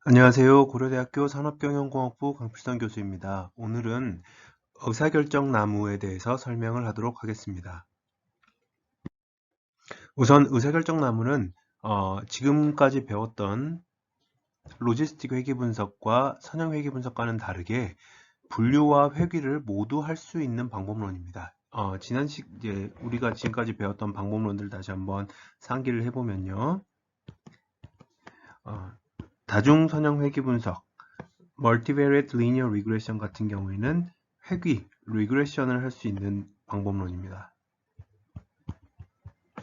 안녕하세요. 고려대학교 산업경영공학부 강필선 교수입니다. 오늘은 의사결정 나무에 대해서 설명을 하도록 하겠습니다. 우선 의사결정 나무는 지금까지 배웠던 로지스틱 회귀 분석과 선형 회귀 분석과는 다르게 분류와 회귀를 모두 할 수 있는 방법론입니다. 이제 우리가 지금까지 배웠던 방법론들 다시 한번 상기를 해보면요. 다중 선형 회귀 분석, 멀티베리에이트 리니어 리그레션 같은 경우에는 회귀, 리그레션을 할 수 있는 방법론입니다.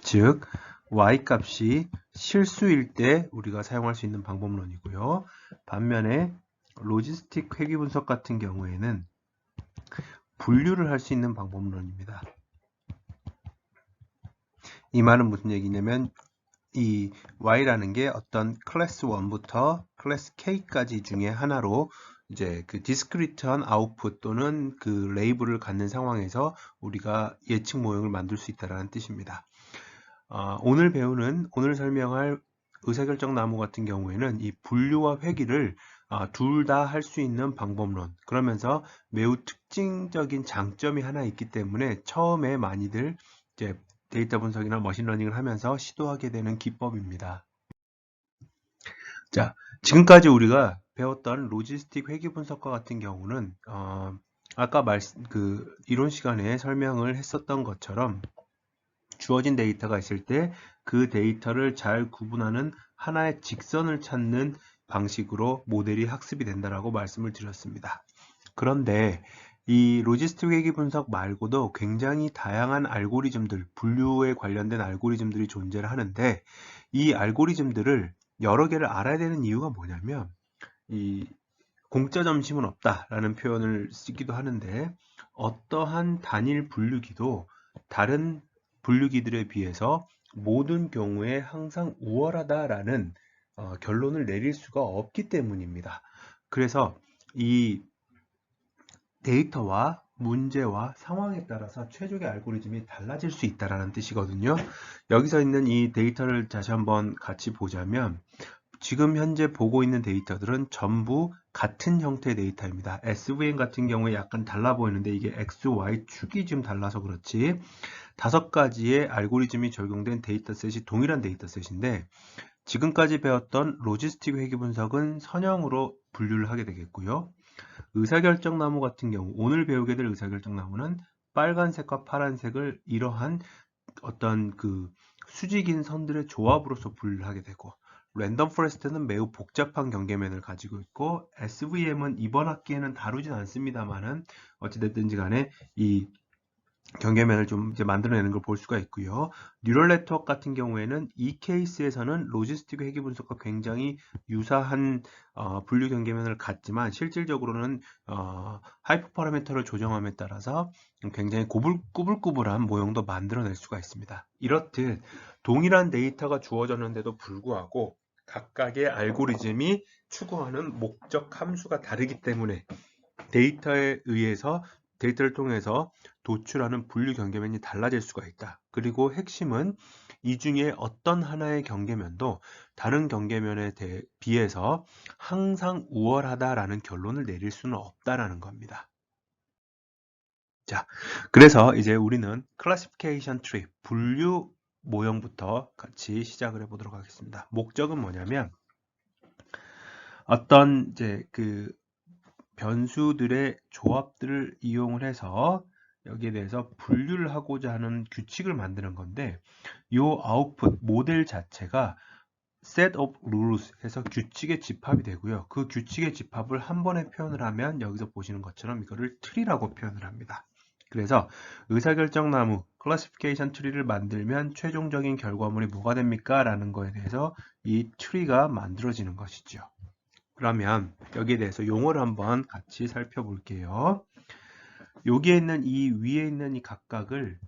즉, y 값이 실수일 때 우리가 사용할 수 있는 방법론이고요. 반면에 로지스틱 회귀 분석 같은 경우에는 분류를 할 수 있는 방법론입니다. 이 말은 무슨 얘기냐면 이 y라는 게 어떤 클래스 1부터 클래스 k까지 중에 하나로 이제 그 디스크리트한 아웃풋 또는 그 레이블을 갖는 상황에서 우리가 예측 모형을 만들 수 있다는 뜻입니다. 오늘 설명할 의사결정 나무 같은 경우에는 이 분류와 회귀를 둘 다 할 수 있는 방법론, 그러면서 매우 특징적인 장점이 하나 있기 때문에 처음에 많이들 이제 데이터 분석이나 머신러닝을 하면서 시도하게 되는 기법입니다. 자, 지금까지 우리가 배웠던 로지스틱 회귀 분석과 같은 경우는 아까 이론 시간에 설명을 했었던 것처럼 주어진 데이터가 있을 때 그 데이터를 잘 구분하는 하나의 직선을 찾는 방식으로 모델이 학습이 된다라고 말씀을 드렸습니다. 그런데 이 로지스틱 회귀 분석 말고도 굉장히 다양한 알고리즘들, 분류에 관련된 알고리즘들이 존재를 하는데 이 알고리즘들을 여러 개를 알아야 되는 이유가 뭐냐면 이 공짜 점심은 없다라는 표현을 쓰기도 하는데 어떠한 단일 분류기도 다른 분류기들에 비해서 모든 경우에 항상 우월하다라는 결론을 내릴 수가 없기 때문입니다. 그래서 이 데이터와 문제와 상황에 따라서 최적의 알고리즘이 달라질 수 있다는 뜻이거든요. 여기서 있는 이 데이터를 다시 한번 같이 보자면 지금 현재 보고 있는 데이터들은 전부 같은 형태의 데이터입니다. SVM 같은 경우에 약간 달라 보이는데 이게 X, Y 축이 좀 달라서 그렇지 5가지의 알고리즘이 적용된 데이터셋이 동일한 데이터셋인데 지금까지 배웠던 로지스틱 회귀 분석은 선형으로 분류를 하게 되겠고요. 의사결정 나무 같은 경우 오늘 배우게 될 의사결정 나무는 빨간색과 파란색을 이러한 어떤 그 수직인 선들의 조합으로서 분류를 하게 되고 랜덤 포레스트는 매우 복잡한 경계면을 가지고 있고 SVM은 이번 학기에는 다루진 않습니다만은 어찌됐든지 간에 이 경계면을 좀 이제 만들어내는 걸 볼 수가 있고요. 뉴럴 네트워크 같은 경우에는 이 케이스에서는 로지스틱 회귀 분석과 굉장히 유사한 분류 경계면을 갖지만 실질적으로는 하이퍼 파라미터를 조정함에 따라서 굉장히 꾸불꾸불한 모형도 만들어낼 수가 있습니다. 이렇듯 동일한 데이터가 주어졌는데도 불구하고 각각의 알고리즘이 추구하는 목적 함수가 다르기 때문에 데이터를 통해서 도출하는 분류 경계면이 달라질 수가 있다. 그리고 핵심은 이 중에 어떤 하나의 경계면도 다른 경계면에 비해서 항상 우월하다라는 결론을 내릴 수는 없다라는 겁니다. 자, 그래서 이제 우리는 클래시피케이션 트리, 분류 모형부터 같이 시작을 해보도록 하겠습니다. 목적은 뭐냐면 어떤 이제 그 변수들의 조합들을 이용을 해서 여기에 대해서 분류를 하고자 하는 규칙을 만드는 건데 이 아웃풋 모델 자체가 set of rules 해서 규칙의 집합이 되고요. 그 규칙의 집합을 한 번에 표현을 하면 여기서 보시는 것처럼 이거를 트리라고 표현을 합니다. 그래서 의사결정 나무 클래시피케이션 트리를 만들면 최종적인 결과물이 뭐가 됩니까? 라는 거에 대해서 이 트리가 만들어지는 것이죠. 그러면 여기에 대해서 용어를 한번 같이 살펴볼게요. 여기에 있는 이 위에 있는 이 각각을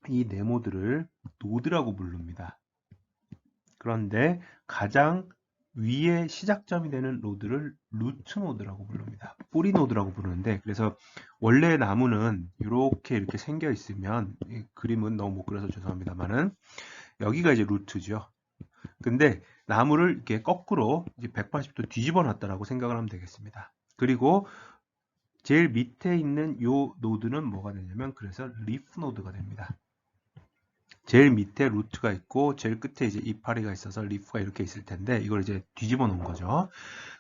이 네모들을 노드라고 부릅니다. 그런데 가장 위에 시작점이 되는 노드를 루트 노드라고 부릅니다. 뿌리 노드라고 부르는데 그래서 원래 나무는 이렇게 생겨 있으면 그림은 너무 못 그려서 죄송합니다만은 여기가 이제 루트죠. 근데 나무를 이렇게 거꾸로 이제 180도 뒤집어 놨다라고 생각을 하면 되겠습니다. 그리고 제일 밑에 있는 요 노드는 뭐가 되냐면 그래서 리프 노드가 됩니다. 제일 밑에 루트가 있고 제일 끝에 이제 이파리가 있어서 리프가 이렇게 있을 텐데 이걸 이제 뒤집어 놓은 거죠.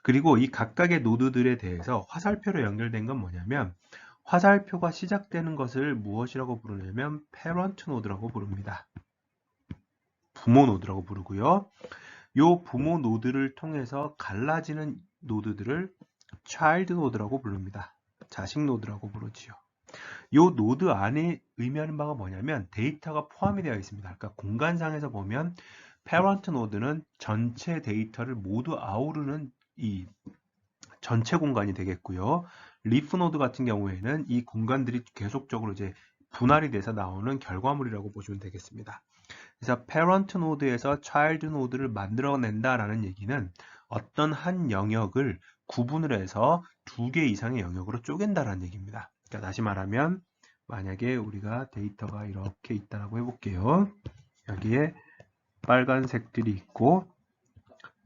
그리고 이 각각의 노드들에 대해서 화살표로 연결된 건 뭐냐면 화살표가 시작되는 것을 무엇이라고 부르냐면 페런트 노드라고 부릅니다. 부모 노드라고 부르고요. 요 부모 노드를 통해서 갈라지는 노드들을 차일드 노드라고 부릅니다. 자식 노드라고 부르지요. 요 노드 안에 의미하는 바가 뭐냐면 데이터가 포함이 되어 있습니다. 그러니까 공간상에서 보면 페런트 노드는 전체 데이터를 모두 아우르는 이 전체 공간이 되겠고요. 리프 노드 같은 경우에는 이 공간들이 계속적으로 이제 분할이 돼서 나오는 결과물이라고 보시면 되겠습니다. 그래서 parent 노드에서 child 노드를 만들어낸다라는 얘기는 어떤 한 영역을 구분을 해서 2개 이상의 영역으로 쪼갠다라는 얘기입니다. 그러니까 다시 말하면 만약에 우리가 데이터가 이렇게 있다라고 해볼게요. 여기에 빨간색들이 있고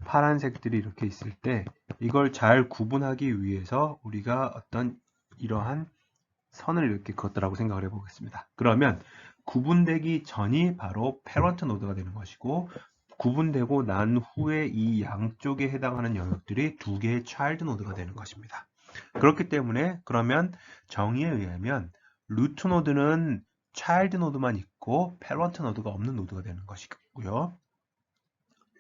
파란색들이 이렇게 있을 때 이걸 잘 구분하기 위해서 우리가 어떤 이러한 선을 이렇게 그었다라고 생각을 해보겠습니다. 그러면 구분되기 전이 바로 페런트 노드가 되는 것이고 구분되고 난 후에 이 양쪽에 해당하는 영역들이 2개의 차일드 노드가 되는 것입니다. 그렇기 때문에 그러면 정의에 의하면 루트 노드는 차일드 노드만 있고 페런트 노드가 없는 노드가 되는 것이고요.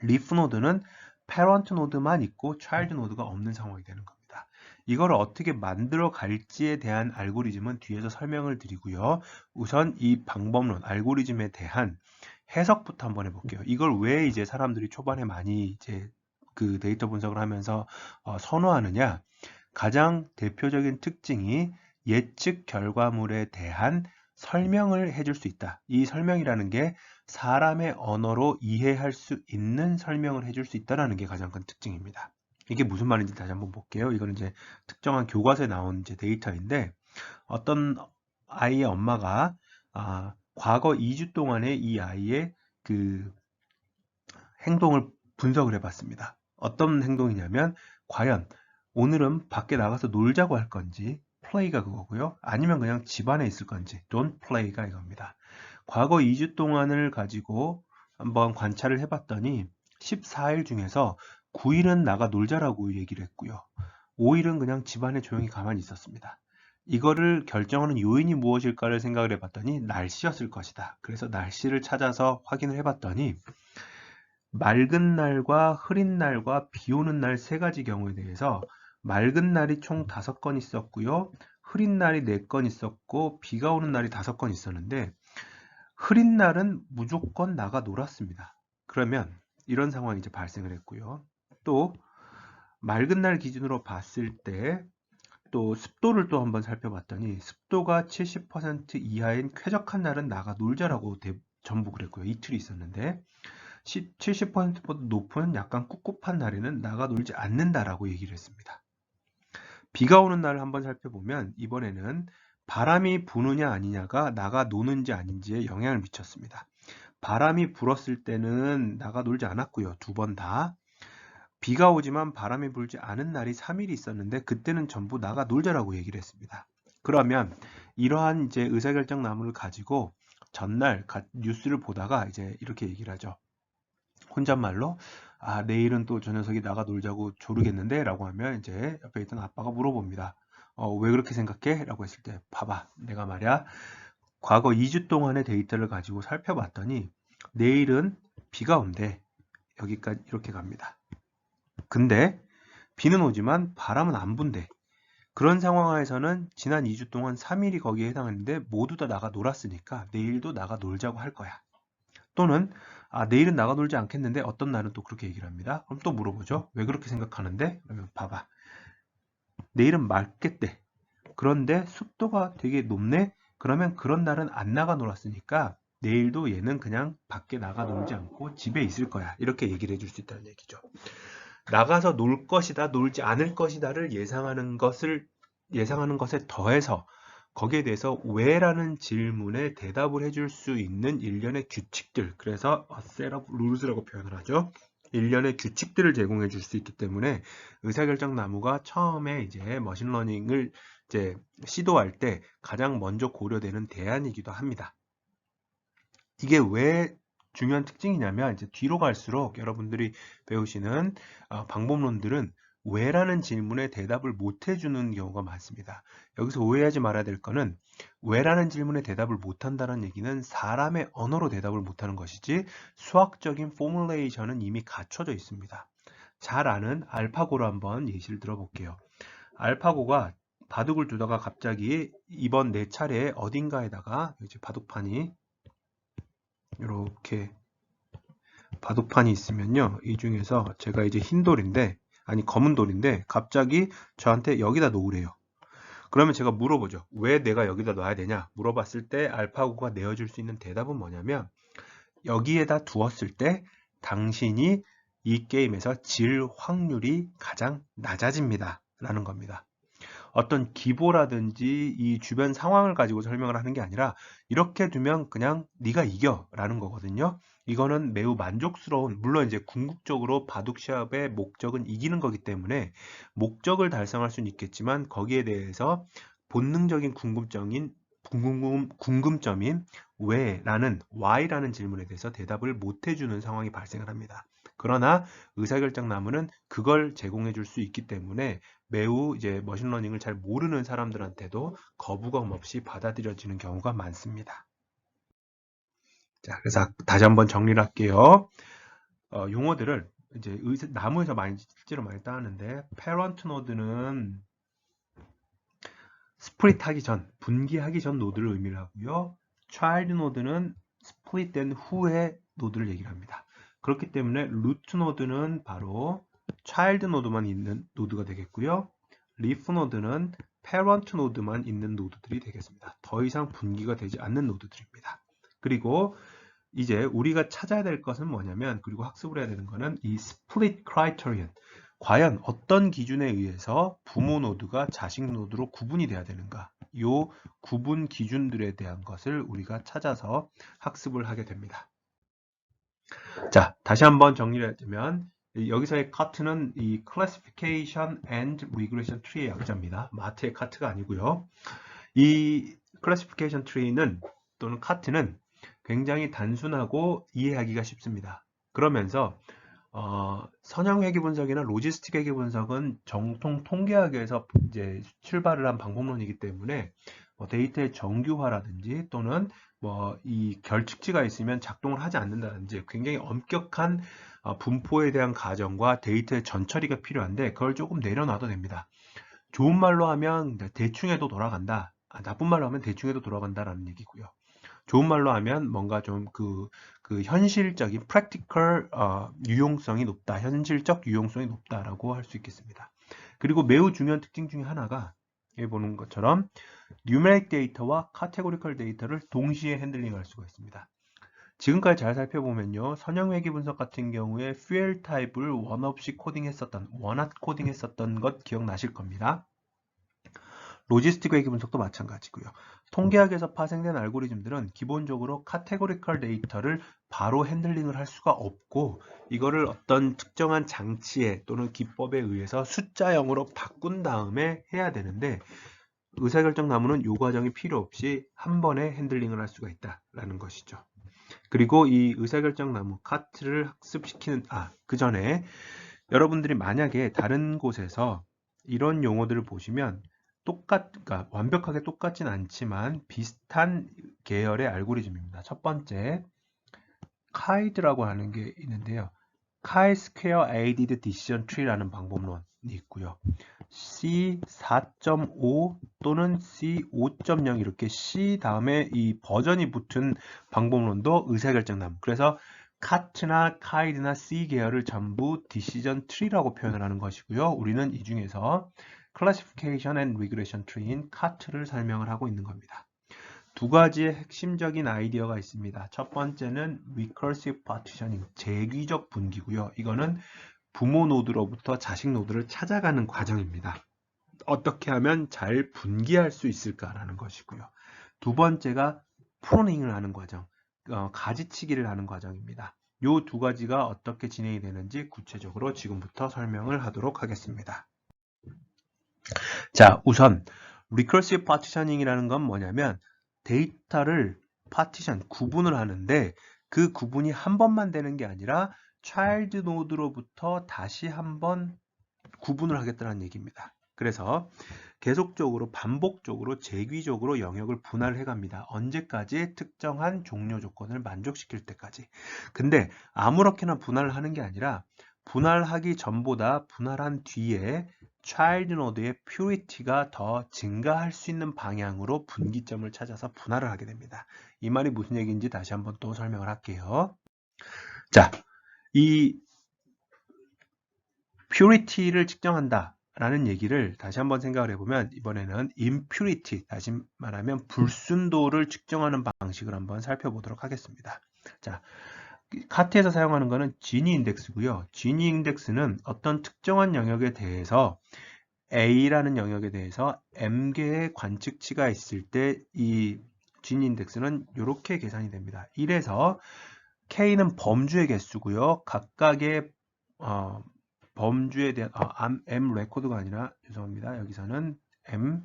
리프 노드는 페런트 노드만 있고 차일드 노드가 없는 상황이 되는 겁니다. 이걸 어떻게 만들어 갈지에 대한 알고리즘은 뒤에서 설명을 드리고요. 우선 이 방법론, 알고리즘에 대한 해석부터 한번 해볼게요. 이걸 왜 이제 사람들이 초반에 많이 이제 그 데이터 분석을 하면서 선호하느냐? 가장 대표적인 특징이 예측 결과물에 대한 설명을 해줄 수 있다. 이 설명이라는 게 사람의 언어로 이해할 수 있는 설명을 해줄 수 있다는 게 가장 큰 특징입니다. 이게 무슨 말인지 다시 한번 볼게요. 이거는 이제 특정한 교과서에 나온 이제 데이터인데 어떤 아이의 엄마가 과거 2주 동안에 이 아이의 그 행동을 분석을 해봤습니다. 어떤 행동이냐면 과연 오늘은 밖에 나가서 놀자고 할 건지 play가 그거고요. 아니면 그냥 집안에 있을 건지 don't play가 이겁니다. 과거 2주 동안을 가지고 한번 관찰을 해봤더니 14일 중에서 9일은 나가 놀자라고 얘기를 했고요. 5일은 그냥 집안에 조용히 가만히 있었습니다. 이거를 결정하는 요인이 무엇일까를 생각을 해봤더니 날씨였을 것이다. 그래서 날씨를 찾아서 확인을 해봤더니 맑은 날과 흐린 날과 비 오는 날 세 가지 경우에 대해서 맑은 날이 총 5건 있었고요. 흐린 날이 4건 있었고 비가 오는 날이 5건 있었는데 흐린 날은 무조건 나가 놀았습니다. 그러면 이런 상황이 이제 발생을 했고요. 또 맑은 날 기준으로 봤을 때 또 습도를 또 한번 살펴봤더니 습도가 70% 이하인 쾌적한 날은 나가 놀자라고 전부 그랬고요. 이틀이 있었는데 70%보다 높은 약간 꿉꿉한 날에는 나가 놀지 않는다라고 얘기를 했습니다. 비가 오는 날을 한번 살펴보면 이번에는 바람이 부느냐 아니냐가 나가 노는지 아닌지에 영향을 미쳤습니다. 바람이 불었을 때는 나가 놀지 않았고요. 2번 다. 비가 오지만 바람이 불지 않은 날이 3일이 있었는데 그때는 전부 나가 놀자라고 얘기를 했습니다. 그러면 이러한 이제 의사결정나무를 가지고 전날 뉴스를 보다가 이제 이렇게 얘기를 하죠. 혼잣말로 내일은 또 저 녀석이 나가 놀자고 조르겠는데 라고 하면 이제 옆에 있던 아빠가 물어봅니다. 왜 그렇게 생각해? 라고 했을 때 봐봐 내가 말이야 과거 2주 동안의 데이터를 가지고 살펴봤더니 내일은 비가 온대. 여기까지 이렇게 갑니다. 근데 비는 오지만 바람은 안 분대. 그런 상황에서는 지난 2주 동안 3일이 거기에 해당하는데 모두 다 나가 놀았으니까 내일도 나가 놀자고 할 거야. 또는 내일은 나가 놀지 않겠는데 어떤 날은 또 그렇게 얘기를 합니다. 그럼 또 물어보죠. 왜 그렇게 생각하는데? 그러면 봐봐. 내일은 맑겠대. 그런데 습도가 되게 높네? 그러면 그런 날은 안 나가 놀았으니까 내일도 얘는 그냥 밖에 나가 놀지 않고 집에 있을 거야. 이렇게 얘기를 해줄 수 있다는 얘기죠. 나가서 놀 것이다, 놀지 않을 것이다를 예상하는 것에 더해서 거기에 대해서 왜라는 질문에 대답을 해줄 수 있는 일련의 규칙들, 그래서 a set of rules라고 표현을 하죠. 일련의 규칙들을 제공해 줄 수 있기 때문에 의사결정 나무가 처음에 이제 머신러닝을 이제 시도할 때 가장 먼저 고려되는 대안이기도 합니다. 이게 왜 중요한 특징이냐면 이제 뒤로 갈수록 여러분들이 배우시는 방법론들은 왜라는 질문에 대답을 못 해주는 경우가 많습니다. 여기서 오해하지 말아야 될 거는 왜라는 질문에 대답을 못한다는 얘기는 사람의 언어로 대답을 못하는 것이지 수학적인 포뮬레이션은 이미 갖춰져 있습니다. 잘 아는 알파고로 한번 예시를 들어볼게요. 알파고가 바둑을 두다가 갑자기 이번 내 차례에 어딘가에다가 이제 바둑판이 이렇게 바둑판이 있으면요. 이 중에서 제가 이제 흰 돌인데, 아니 검은 돌인데 갑자기 저한테 여기다 놓으래요. 그러면 제가 물어보죠. 왜 내가 여기다 놔야 되냐? 물어봤을 때 알파고가 내어줄 수 있는 대답은 뭐냐면 여기에다 두었을 때 당신이 이 게임에서 질 확률이 가장 낮아집니다. 라는 겁니다. 어떤 기보라든지 이 주변 상황을 가지고 설명을 하는 게 아니라 이렇게 두면 그냥 네가 이겨 라는 거거든요. 이거는 매우 만족스러운, 물론 이제 궁극적으로 바둑 시합의 목적은 이기는 거기 때문에 목적을 달성할 수는 있겠지만 거기에 대해서 본능적인 궁금점인 왜라는 why라는 질문에 대해서 대답을 못 해주는 상황이 발생을 합니다. 그러나 의사결정 나무는 그걸 제공해 줄 수 있기 때문에 매우 이제 머신러닝을 잘 모르는 사람들한테도 거부감 없이 받아들여지는 경우가 많습니다. 자, 그래서 다시 한번 정리를 할게요. 용어들을 이제 나무에서 실제로 많이 따는데 parent 노드는 스플릿 하기 전, 분기하기 전 노드를 의미를 하고요. child 노드는 스플릿 된 후의 노드를 얘기를 합니다. 그렇기 때문에 루트 노드는 바로 child 노드만 있는 노드가 되겠고요. leaf 노드는 parent 노드만 있는 노드들이 되겠습니다. 더 이상 분기가 되지 않는 노드들입니다. 그리고 이제 우리가 찾아야 될 것은 뭐냐면, 그리고 학습을 해야 되는 것은 이 split criterion. 과연 어떤 기준에 의해서 부모 노드가 자식 노드로 구분이 돼야 되는가? 이 구분 기준들에 대한 것을 우리가 찾아서 학습을 하게 됩니다. 자, 다시 한번 정리를 해주면 여기서의 카트는 이 classification and regression tree의 약자입니다. 마트의 카트가 아니고요. 이 classification tree는 또는 카트는 굉장히 단순하고 이해하기가 쉽습니다. 그러면서 선형 회귀 분석이나 로지스틱 회귀 분석은 정통 통계학에서 이제 출발을 한 방법론이기 때문에 데이터의 정규화라든지 또는 이 결측지가 있으면 작동을 하지 않는다든지 굉장히 엄격한 분포에 대한 가정과 데이터의 전처리가 필요한데 그걸 조금 내려놔도 됩니다. 좋은 말로 하면 대충 해도 돌아간다. 나쁜 말로 하면 대충 해도 돌아간다라는 얘기고요. 좋은 말로 하면 뭔가 좀 그 현실적인 practical 유용성이 높다, 현실적 유용성이 높다라고 할 수 있겠습니다. 그리고 매우 중요한 특징 중에 하나가 여기 보는 것처럼 numeric 데이터와 categorical 데이터를 동시에 핸들링할 수가 있습니다. 지금까지 잘 살펴보면요, 선형 회귀 분석 같은 경우에 fuel 타입을 원 없이 코딩했었던, 원핫 코딩했었던 것 기억나실 겁니다. 로지스틱 회귀 분석도 마찬가지고요. 통계학에서 파생된 알고리즘들은 기본적으로 카테고리컬 데이터를 바로 핸들링을 할 수가 없고 이거를 어떤 특정한 장치에 또는 기법에 의해서 숫자형으로 바꾼 다음에 해야 되는데 의사결정 나무는 이 과정이 필요 없이 한 번에 핸들링을 할 수가 있다라는 것이죠. 그리고 이 의사결정 나무 카트를 학습시키는 그 전에 여러분들이 만약에 다른 곳에서 이런 용어들을 보시면 그러니까 완벽하게 똑같진 않지만 비슷한 계열의 알고리즘입니다. 첫 번째, 카이드라고 하는 게 있는데요. chi-square aided decision tree라는 방법론이 있고요. C4.5 또는 C5.0 이렇게 C 다음에 이 버전이 붙은 방법론도 의사결정 나무. 그래서 카트나 카이드나 C 계열을 전부 디시전 트리라고 표현을 하는 것이고요. 우리는 이 중에서 Classification and Regression Tree인 카트를 설명을 하고 있는 겁니다. 두 가지의 핵심적인 아이디어가 있습니다. 첫 번째는 Recursive Partitioning, 재귀적 분기고요. 이거는 부모 노드로부터 자식 노드를 찾아가는 과정입니다. 어떻게 하면 잘 분기할 수 있을까라는 것이고요. 두 번째가 프로닝을 하는 과정, 가지치기를 하는 과정입니다. 요 두 가지가 어떻게 진행이 되는지 구체적으로 지금부터 설명을 하도록 하겠습니다. 자, 우선 Recursive Partitioning이라는 건 뭐냐면 데이터를 구분을 하는데 그 구분이 한 번만 되는 게 아니라 child node로부터 다시 한번 구분을 하겠다는 얘기입니다. 그래서 계속적으로 반복적으로 재귀적으로 영역을 분할해 갑니다. 언제까지? 특정한 종료 조건을 만족시킬 때까지. 근데 아무렇게나 분할을 하는 게 아니라 분할하기 전보다 분할한 뒤에 child node의 purity가 더 증가할 수 있는 방향으로 분기점을 찾아서 분할을 하게 됩니다. 이 말이 무슨 얘기인지 다시 한번 또 설명을 할게요. 자, 이 purity를 측정한다 라는 얘기를 다시 한번 생각을 해보면 이번에는 impurity, 다시 말하면 불순도를 측정하는 방식을 한번 살펴보도록 하겠습니다. 자, 카트에서 사용하는 것은 지니 인덱스고요. 지니 인덱스는 어떤 특정한 영역에 대해서 A라는 영역에 대해서 M개의 관측치가 있을 때 이 지니 인덱스는 이렇게 계산이 됩니다. 1에서 K는 범주의 개수고요. 각각의 범주에 대한 M 레코드가 아니라 죄송합니다. 여기서는 M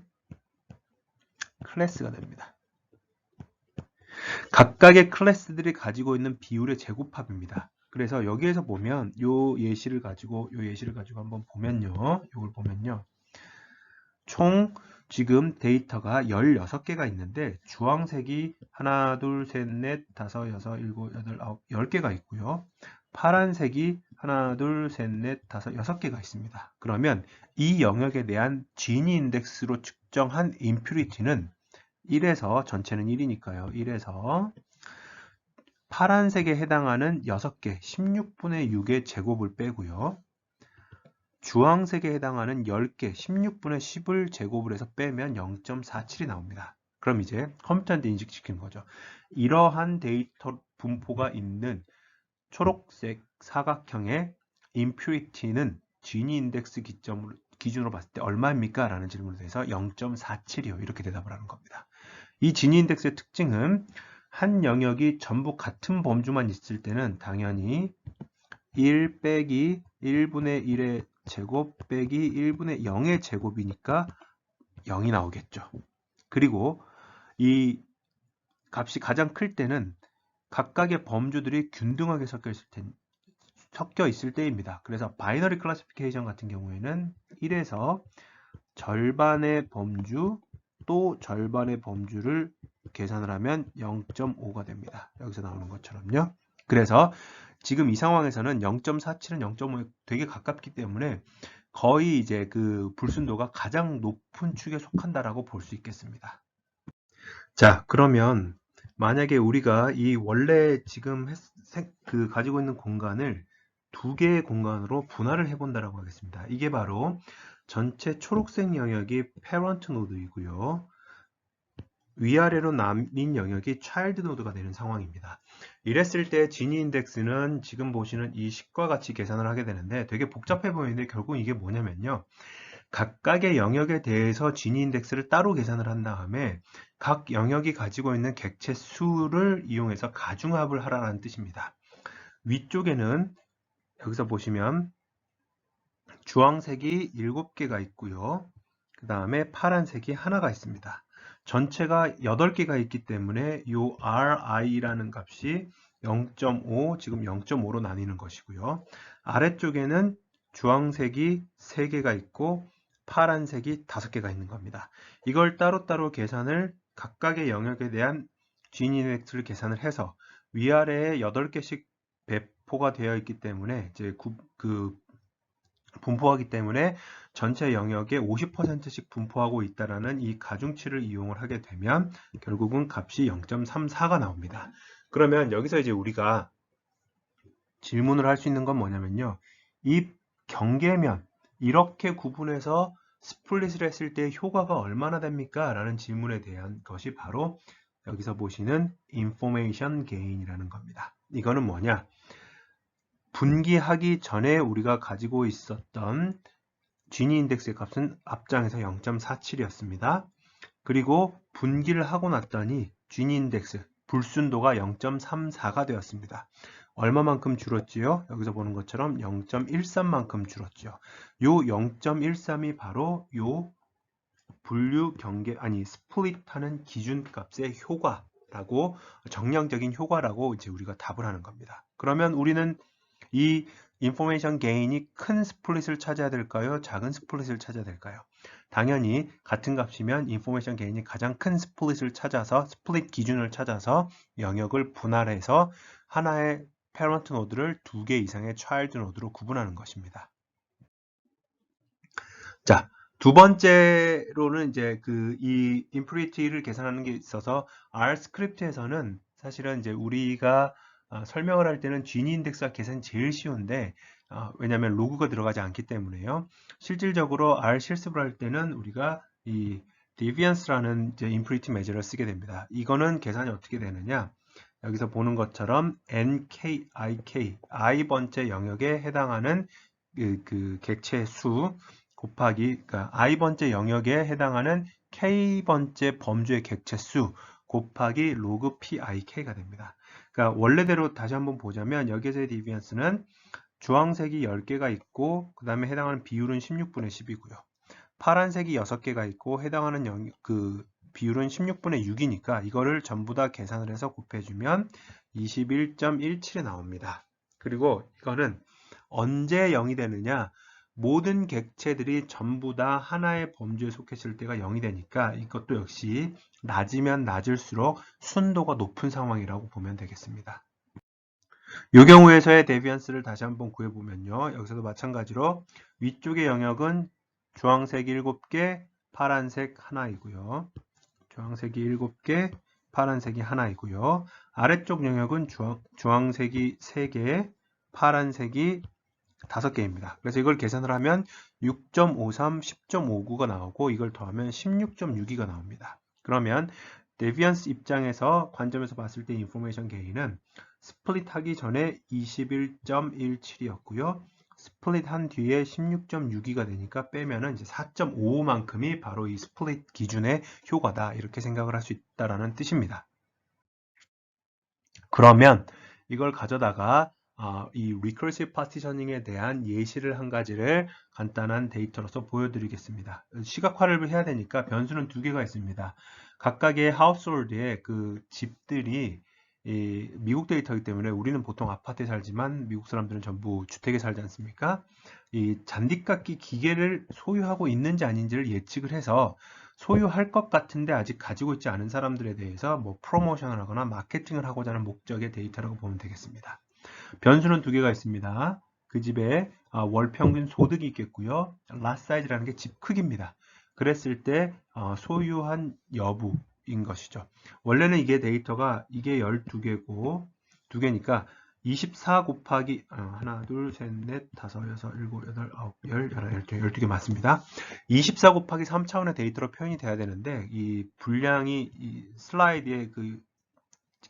클래스가 됩니다. 각각의 클래스들이 가지고 있는 비율의 제곱합입니다. 그래서 여기에서 보면 요 예시를 가지고 한번 보면요. 이걸 보면요. 총 지금 데이터가 16개가 있는데 주황색이 하나, 둘, 셋, 넷, 다섯, 여섯, 일곱, 여덟, 아홉, 10개가 있고요. 파란색이 하나, 둘, 셋, 넷, 다섯, 6개가 있습니다. 그러면 이 영역에 대한 지니 인덱스로 측정한 임퓨리티는 1에서 전체는 1이니까요. 1에서 파란색에 해당하는 6개, 16분의 6의 제곱을 빼고요. 주황색에 해당하는 10개, 16분의 10을 제곱을 해서 빼면 0.47이 나옵니다. 그럼 이제 컴퓨터한테 인식시킨 거죠. 이러한 데이터 분포가 있는 초록색 사각형의 impurity는 지니 인덱스 기준으로 봤을 때 얼마입니까? 라는 질문에 대해서 0.47이요. 이렇게 대답을 하는 겁니다. 이 지니 인덱스의 특징은 한 영역이 전부 같은 범주만 있을 때는 당연히 1 빼기 1분의 1의 제곱 빼기 1분의 0의 제곱이니까 0이 나오겠죠. 그리고 이 값이 가장 클 때는 각각의 범주들이 균등하게 섞여 있을 때입니다. 그래서 바이너리 클래시피케이션 같은 경우에는 1에서 절반의 범주 또 절반의 범주를 계산을 하면 0.5가 됩니다. 여기서 나오는 것처럼요. 그래서 지금 이 상황에서는 0.47은 0.5에 되게 가깝기 때문에 거의 이제 그 불순도가 가장 높은 축에 속한다라고 볼 수 있겠습니다. 자, 그러면 만약에 우리가 이 원래 지금 가지고 있는 공간을 두 개의 공간으로 분할을 해본다라고 하겠습니다. 이게 바로 전체 초록색 영역이 parent 노드이고요. 위아래로 나뉜 영역이 child 노드가 되는 상황입니다. 이랬을 때 지니 인덱스는 지금 보시는 이 식과 같이 계산을 하게 되는데 되게 복잡해 보이는데 결국 이게 뭐냐면요. 각각의 영역에 대해서 지니 인덱스를 따로 계산을 한 다음에 각 영역이 가지고 있는 객체 수를 이용해서 가중합을 하라는 뜻입니다. 위쪽에는 여기서 보시면 주황색이 7개가 있고요. 그 다음에 파란색이 하나가 있습니다. 전체가 8개가 있기 때문에 이 RI라는 값이 0.5, 지금 0.5로 나뉘는 것이고요. 아래쪽에는 주황색이 3개가 있고 파란색이 5개가 있는 겁니다. 이걸 따로따로 계산을 각각의 영역에 대한 지니 인덱스를 계산을 해서 위아래에 8개씩 배포가 되어 있기 때문에 이제 분포하기 때문에 전체 영역의 50%씩 분포하고 있다라는 이 가중치를 이용을 하게 되면 결국은 값이 0.34가 나옵니다. 그러면 여기서 이제 우리가 질문을 할 수 있는 건 뭐냐면요. 이 경계면 이렇게 구분해서 스플릿을 했을 때 효과가 얼마나 됩니까? 라는 질문에 대한 것이 바로 여기서 보시는 information gain이라는 겁니다. 이거는 뭐냐? 분기하기 전에 우리가 가지고 있었던 지니 인덱스의 값은 앞장에서 0.47이었습니다. 그리고 분기를 하고 났더니 지니 인덱스 불순도가 0.34가 되었습니다. 얼마만큼 줄었지요? 여기서 보는 것처럼 0.13만큼 줄었죠. 요 0.13이 바로 요 분류 경계 스플릿하는 기준값의 효과라고 정량적인 효과라고 이제 우리가 답을 하는 겁니다. 그러면 우리는 이 인포메이션 게인이 큰 스플릿을 찾아야 될까요? 작은 스플릿을 찾아야 될까요? 당연히 같은 값이면 인포메이션 게인이 가장 큰 스플릿을 찾아서 스플릿 기준을 찾아서 영역을 분할해서 하나의 패런트 노드를 2개 이상의 차일드 노드로 구분하는 것입니다. 자, 두 번째로는 이제 이 임프리티를 계산하는 게 있어서 R 스크립트에서는 사실은 이제 우리가 설명을 할 때는 Gini 인덱스가 계산이 제일 쉬운데 왜냐하면 로그가 들어가지 않기 때문에요. 실질적으로 R 실습을 할 때는 우리가 이 deviance라는 이제 임프리티 메저를 쓰게 됩니다. 이거는 계산이 어떻게 되느냐? 여기서 보는 것처럼 NK, IK, i번째 영역에 해당하는 그 객체 수 곱하기 그러니까 i번째 영역에 해당하는 k번째 범주의 객체 수 곱하기 로그 pik가 됩니다. 그러니까 원래대로 다시 한번 보자면 여기서의 디비언스는 주황색이 10개가 있고 그 다음에 해당하는 비율은 16분의 10이고요. 파란색이 6개가 있고 해당하는 비율은 16분의 6이니까 이거를 전부 다 계산을 해서 곱해주면 21.17이 나옵니다. 그리고 이거는 언제 0이 되느냐? 모든 객체들이 전부 다 하나의 범주에 속했을 때가 0이 되니까 이것도 역시 낮으면 낮을수록 순도가 높은 상황이라고 보면 되겠습니다. 이 경우에서의 데비언스를 다시 한번 구해보면요. 여기서도 마찬가지로 위쪽의 영역은 주황색 7개, 파란색 하나이고요. 주황색이 7개, 파란색이 하나이고요. 아래쪽 영역은 주황색이 3개, 파란색이 5개입니다. 그래서 이걸 계산을 하면 6.53, 10.59가 나오고 이걸 더하면 16.62가 나옵니다. 그러면 데비언스 입장에서 관점에서 봤을 때 인포메이션 게인은 스플릿 하기 전에 21.17이었고요. 스플릿 한 뒤에 16.62가 되니까 빼면은 이제 4.55만큼이 바로 이 스플릿 기준의 효과다. 이렇게 생각을 할 수 있다라는 뜻입니다. 그러면 이걸 가져다가 이 recursive partitioning에 대한 예시를 한 가지를 간단한 데이터로서 보여드리겠습니다. 시각화를 해야 되니까 변수는 2개가 있습니다. 각각의 household의 그 집들이 미국 데이터이기 때문에 우리는 보통 아파트에 살지만 미국 사람들은 전부 주택에 살지 않습니까? 이 잔디깎기 기계를 소유하고 있는지 아닌지를 예측을 해서 소유할 것 같은데 아직 가지고 있지 않은 사람들에 대해서 뭐 프로모션을 하거나 마케팅을 하고자 하는 목적의 데이터라고 보면 되겠습니다. 변수는 2개가 있습니다. 그 집에 월 평균 소득이 있겠고요. lot size라는 게 집 크기입니다. 그랬을 때 소유한 여부인 것이죠. 원래는 이게 데이터가 이게 12개고 2개니까 24 곱하기 하나, 둘, 셋, 넷, 다섯, 여섯, 일곱, 여덟, 아홉, 열, 12개 맞습니다. 24 곱하기 3차원의 데이터로 표현이 돼야 되는데 이 분량이 이 슬라이드의 그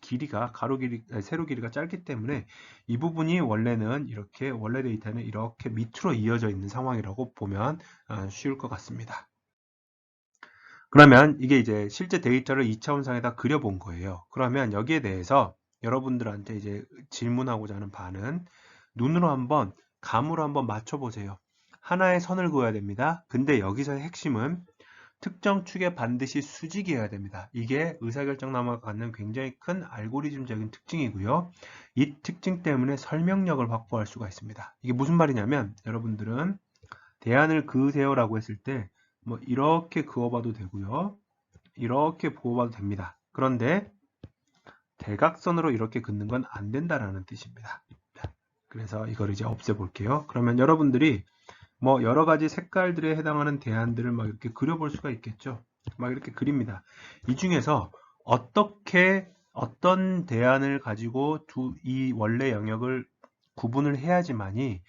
길이가 가로 길이, 세로 길이가 짧기 때문에 이 부분이 원래는 이렇게 원래 데이터는 이렇게 밑으로 이어져 있는 상황이라고 보면 쉬울 것 같습니다. 그러면 이게 이제 실제 데이터를 2차원상에다 그려본 거예요. 그러면 여기에 대해서 여러분들한테 이제 질문하고자 하는 바는 눈으로 한번 감으로 한번 맞춰보세요. 하나의 선을 그어야 됩니다. 근데 여기서의 핵심은 특정 축에 반드시 수직이어야 됩니다. 이게 의사결정나무가 갖는 굉장히 큰 알고리즘적인 특징이고요. 이 특징 때문에 설명력을 확보할 수가 있습니다. 이게 무슨 말이냐면 여러분들은 대안을 그으세요라고 했을 때 뭐 이렇게 그어봐도 되고요. 이렇게 그어봐도 됩니다. 그런데 대각선으로 이렇게 긋는 건 안 된다라는 뜻입니다. 그래서 이걸 이제 없애볼게요. 그러면 여러분들이 뭐 여러 가지 색깔들에 해당하는 대안들을 막 이렇게 그려볼 수가 있겠죠. 막 이렇게 그립니다. 이 중에서 어떤 대안을 가지고 이 원래 영역을 구분을 해야지만이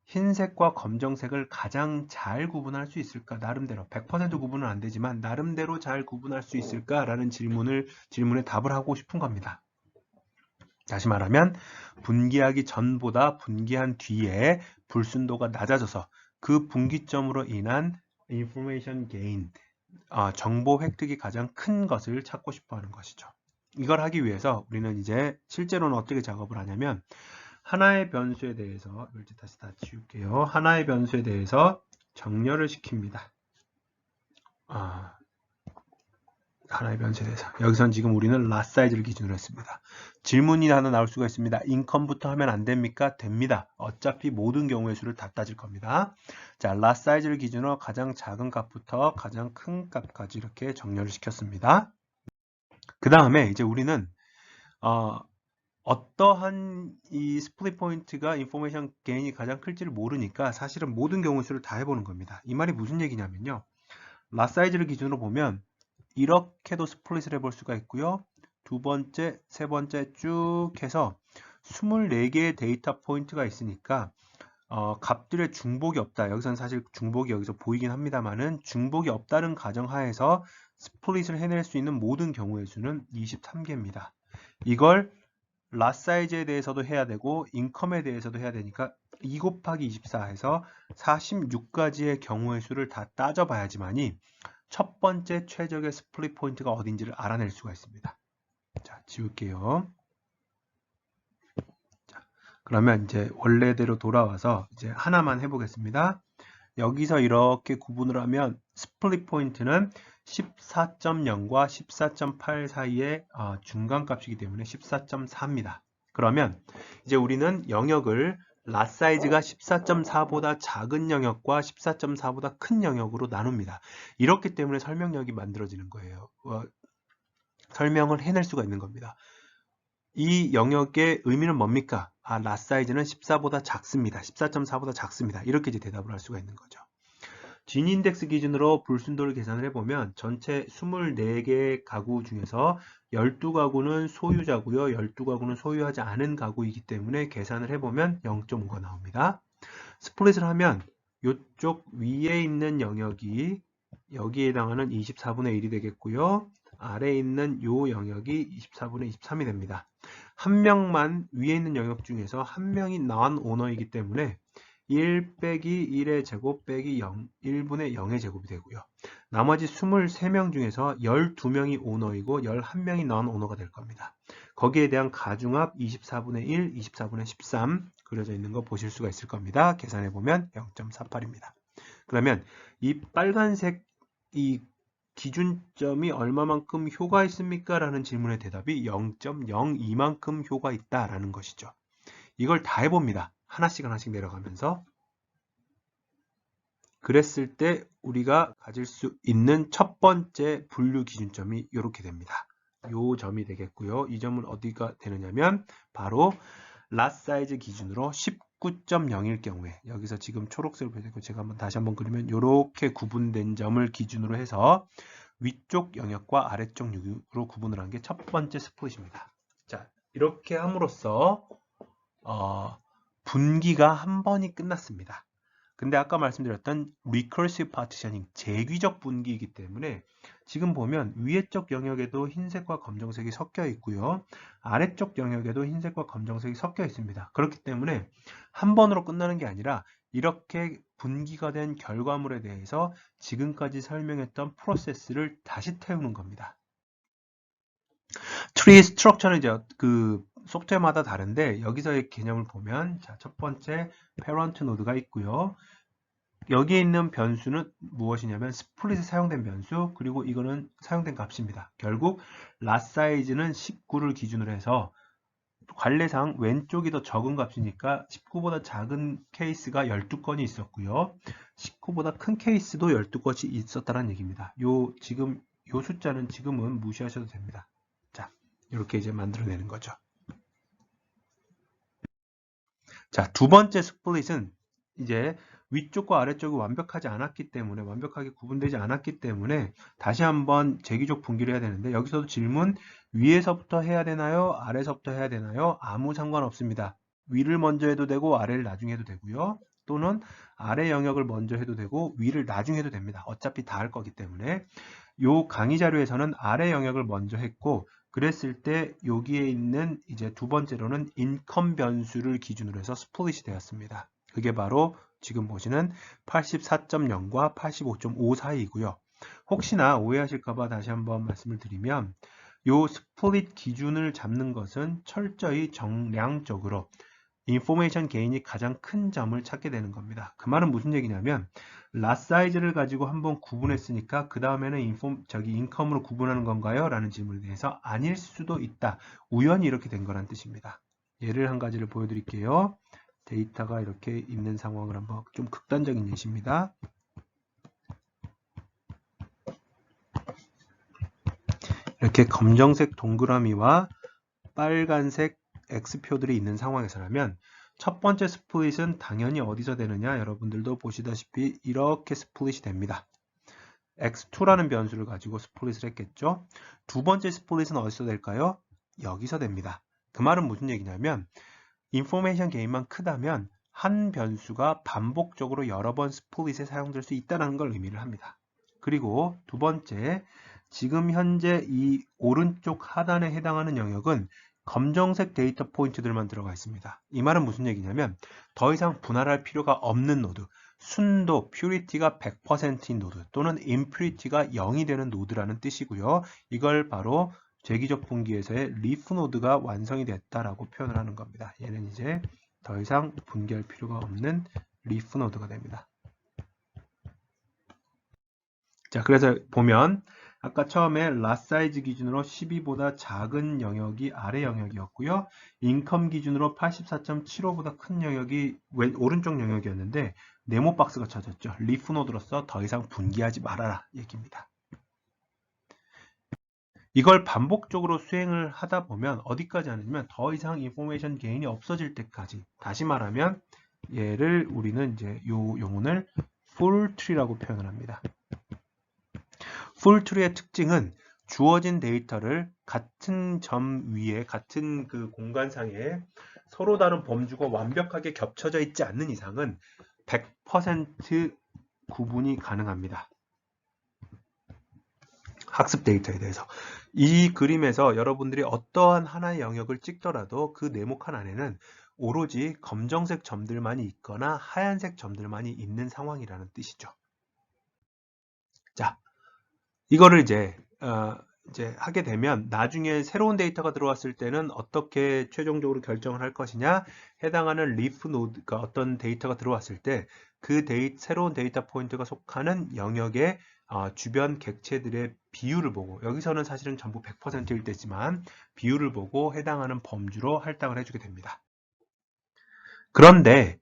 흰색과 검정색을 가장 잘 구분할 수 있을까? 나름대로 100% 구분은 안 되지만 나름대로 잘 구분할 수 있을까라는 질문에 답을 하고 싶은 겁니다. 다시 말하면 분기하기 전보다 분기한 뒤에 불순도가 낮아져서 그 분기점으로 인한 information gain, 정보 획득이 가장 큰 것을 찾고 싶어 하는 것이죠. 이걸 하기 위해서 우리는 이제 실제로는 어떻게 작업을 하냐면 하나의 변수에 대해서 이제 다시 다 지울게요. 하나의 변수에 대해서 정렬을 시킵니다. 하나의 변수에 대해서. 여기선 지금 우리는 lot 사이즈를 기준으로 했습니다. 질문이 하나 나올 수가 있습니다. income부터 하면 안 됩니까? 됩니다. 어차피 모든 경우의 수를 다 따질 겁니다. 자, lot 사이즈를 기준으로 가장 작은 값부터 가장 큰 값까지 이렇게 정렬을 시켰습니다. 그 다음에 이제 우리는 어떠한 이 스플릿 포인트가 인포메이션 게인이 가장 클지를 모르니까 사실은 모든 경우의 수를 다 해보는 겁니다. 이 말이 무슨 얘기냐면요. lot 사이즈를 기준으로 보면 이렇게도 스플릿을 해볼 수가 있고요. 두 번째, 세 번째 쭉 해서 24개의 데이터 포인트가 있으니까 값들의 중복이 없다. 여기서는 사실 중복이 여기서 보이긴 합니다만은 중복이 없다는 가정하에서 스플릿을 해낼 수 있는 모든 경우의 수는 23개입니다. 이걸 lot 사이즈에 대해서도 해야 되고 인컴에 대해서도 해야 되니까 2 곱하기 24 해서 46가지의 경우의 수를 다 따져봐야지만이 첫 번째 최적의 스플릿 포인트가 어딘지를 알아낼 수가 있습니다. 자, 지울게요. 자, 그러면 이제 원래대로 돌아와서 이제 하나만 해보겠습니다. 여기서 이렇게 구분을 하면 스플릿 포인트는 14.0과 14.8 사이의 중간값이기 때문에 14.4입니다. 그러면 이제 우리는 영역을 lot 사이즈가 14.4보다 작은 영역과 14.4보다 큰 영역으로 나눕니다. 이렇기 때문에 설명력이 만들어지는 거예요. 설명을 해낼 수가 있는 겁니다. 이 영역의 의미는 뭡니까? lot 사이즈는 14보다 작습니다. 14.4보다 작습니다. 이렇게 이제 대답을 할 수가 있는 거죠. 진 인덱스 기준으로 불순도를 계산을 해보면 전체 24개 가구 중에서 12가구는 소유자고요. 12가구는 소유하지 않은 가구이기 때문에 계산을 해보면 0.5가 나옵니다. 스플릿을 하면 이쪽 위에 있는 영역이 여기에 해당하는 24분의 1이 되겠고요. 아래에 있는 이 영역이 24분의 23이 됩니다. 한 명만 위에 있는 영역 중에서 한 명이 non-owner이기 때문에 1 빼기 1의 제곱 빼기 0, 1분의 0의 제곱이 되고요. 나머지 23명 중에서 12명이 오너이고 11명이 non-owner가 될 겁니다. 거기에 대한 가중합 24분의 1, 24분의 13 그려져 있는 거 보실 수가 있을 겁니다. 계산해보면 0.48입니다. 그러면 이 빨간색 이 기준점이 얼마만큼 효가 있습니까? 라는 질문의 대답이 0.02만큼 효가 있다라는 것이죠. 이걸 다 해봅니다. 하나씩 하나씩 내려가면서. 그랬을 때 우리가 가질 수 있는 첫 번째 분류 기준점이 이렇게 됩니다. 요 점이 되겠고요. 이 점은 어디가 되느냐면 바로 lot 사이즈 기준으로 19.0일 경우에 여기서 지금 초록색을 보여드리고 제가 다시 한번 그리면 이렇게 구분된 점을 기준으로 해서 위쪽 영역과 아래쪽 영역으로 구분을 한 게 첫 번째 스플릿입니다. 자, 이렇게 함으로써 분기가 한 번이 끝났습니다. 근데 아까 말씀드렸던 recursive partitioning, 재귀적 분기이기 때문에 지금 보면 위에쪽 영역에도 흰색과 검정색이 섞여 있고요. 아래쪽 영역에도 흰색과 검정색이 섞여 있습니다. 그렇기 때문에 한 번으로 끝나는 게 아니라 이렇게 분기가 된 결과물에 대해서 지금까지 설명했던 프로세스를 다시 태우는 겁니다. 트리 스트럭처는 이제 그 소프트웨어마다 다른데 여기서의 개념을 보면 자, 첫 번째 parent 노드가 있고요. 여기에 있는 변수는 무엇이냐면 스플릿에 사용된 변수 그리고 이거는 사용된 값입니다. 결국 lot 사이즈는 19를 기준으로 해서 관례상 왼쪽이 더 적은 값이니까 19보다 작은 케이스가 12건이 있었고요. 19보다 큰 케이스도 12건이 있었다는 얘기입니다. 지금 요 숫자는 지금은 무시하셔도 됩니다. 자, 이렇게 이제 만들어내는 거죠. 자, 두 번째 스플릿은 이제 위쪽과 아래쪽이 완벽하지 않았기 때문에 완벽하게 구분되지 않았기 때문에 다시 한번 재귀적 분기를 해야 되는데 여기서도 질문 위에서부터 해야 되나요? 아래서부터 해야 되나요? 아무 상관없습니다. 위를 먼저 해도 되고 아래를 나중에 해도 되고요. 또는 아래 영역을 먼저 해도 되고 위를 나중에 해도 됩니다. 어차피 다 할 거기 때문에 요 강의 자료에서는 아래 영역을 먼저 했고 그랬을 때 여기에 있는 이제 두 번째로는 인컴 변수를 기준으로 해서 스플릿이 되었습니다. 그게 바로 지금 보시는 84.0과 85.5 사이이고요. 혹시나 오해하실까봐 다시 한번 말씀을 드리면 요 스플릿 기준을 잡는 것은 철저히 정량적으로 인포메이션 게인이 가장 큰 점을 찾게 되는 겁니다. 그 말은 무슨 얘기냐면 라 사이즈를 가지고 한번 구분했으니까 그 다음에는 인컴으로 구분하는 건가요? 라는 질문에 대해서 아닐 수도 있다. 우연히 이렇게 된 거란 뜻입니다. 예를 한 가지를 보여드릴게요. 데이터가 이렇게 있는 상황을 한번 좀 극단적인 예시입니다. 이렇게 검정색 동그라미와 빨간색 X표들이 있는 상황에서라면 첫 번째 스플릿은 당연히 어디서 되느냐? 여러분들도 보시다시피 이렇게 스플릿이 됩니다. x2라는 변수를 가지고 스플릿을 했겠죠. 두 번째 스플릿은 어디서 될까요? 여기서 됩니다. 그 말은 무슨 얘기냐면 인포메이션 게인만 크다면 한 변수가 반복적으로 여러 번 스플릿에 사용될 수 있다는 걸 의미를 합니다. 그리고 두 번째, 지금 현재 이 오른쪽 하단에 해당하는 영역은 검정색 데이터 포인트들만 들어가 있습니다. 이 말은 무슨 얘기냐면 더 이상 분할할 필요가 없는 노드, 순도, 퓨리티가 100%인 노드 또는 임퓨리티가 0이 되는 노드라는 뜻이고요. 이걸 바로 재기적 분기에서의 리프 노드가 완성이 됐다라고 표현을 하는 겁니다. 얘는 이제 더 이상 분기할 필요가 없는 리프 노드가 됩니다. 자, 그래서 보면 아까 처음에 라 사이즈 기준으로 12보다 작은 영역이 아래 영역이었고요. 인컴 기준으로 84.75보다 큰 영역이 오른쪽 영역이었는데 네모 박스가 쳐졌죠. 리프 노드로서 더 이상 분기하지 말아라 얘기입니다. 이걸 반복적으로 수행을 하다 보면 어디까지 하냐면 더 이상 인포메이션 게인이 없어질 때까지, 다시 말하면 얘를 우리는 이제 요 용어를 풀 트리라고 표현을 합니다. 풀 트리의 특징은 주어진 데이터를 같은 점 위에, 같은 그 공간상에 서로 다른 범주가 완벽하게 겹쳐져 있지 않는 이상은 100% 구분이 가능합니다. 학습 데이터에 대해서. 이 그림에서 여러분들이 어떠한 하나의 영역을 찍더라도 그 네모칸 안에는 오로지 검정색 점들만이 있거나 하얀색 점들만이 있는 상황이라는 뜻이죠. 자, 이거를 이제 하게 되면 나중에 새로운 데이터가 들어왔을 때는 어떻게 최종적으로 결정을 할 것이냐, 해당하는 리프 노드가 어떤 데이터가 들어왔을 때 그 새로운 데이터 포인트가 속하는 영역의 주변 객체들의 비율을 보고, 여기서는 사실은 전부 100%일 때지만 비율을 보고 해당하는 범주로 할당을 해주게 됩니다. 그런데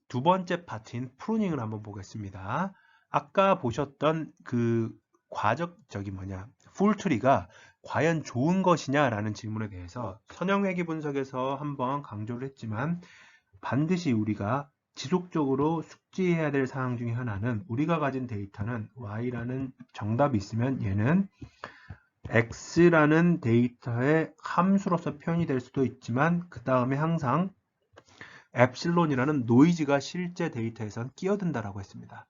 두 번째 파트인 프루닝을 한번 보겠습니다. 아까 보셨던 그 풀트리가 과연 좋은 것이냐라는 질문에 대해서 선형회귀 분석에서 한번 강조를 했지만 반드시 우리가 지속적으로 숙지해야 될 사항 중에 하나는 우리가 가진 데이터는 y라는 정답이 있으면 얘는 x라는 데이터의 함수로서 표현이 될 수도 있지만 그 다음에 항상 엡실론이라는 노이즈가 실제 데이터에선 끼어든다라고 했습니다.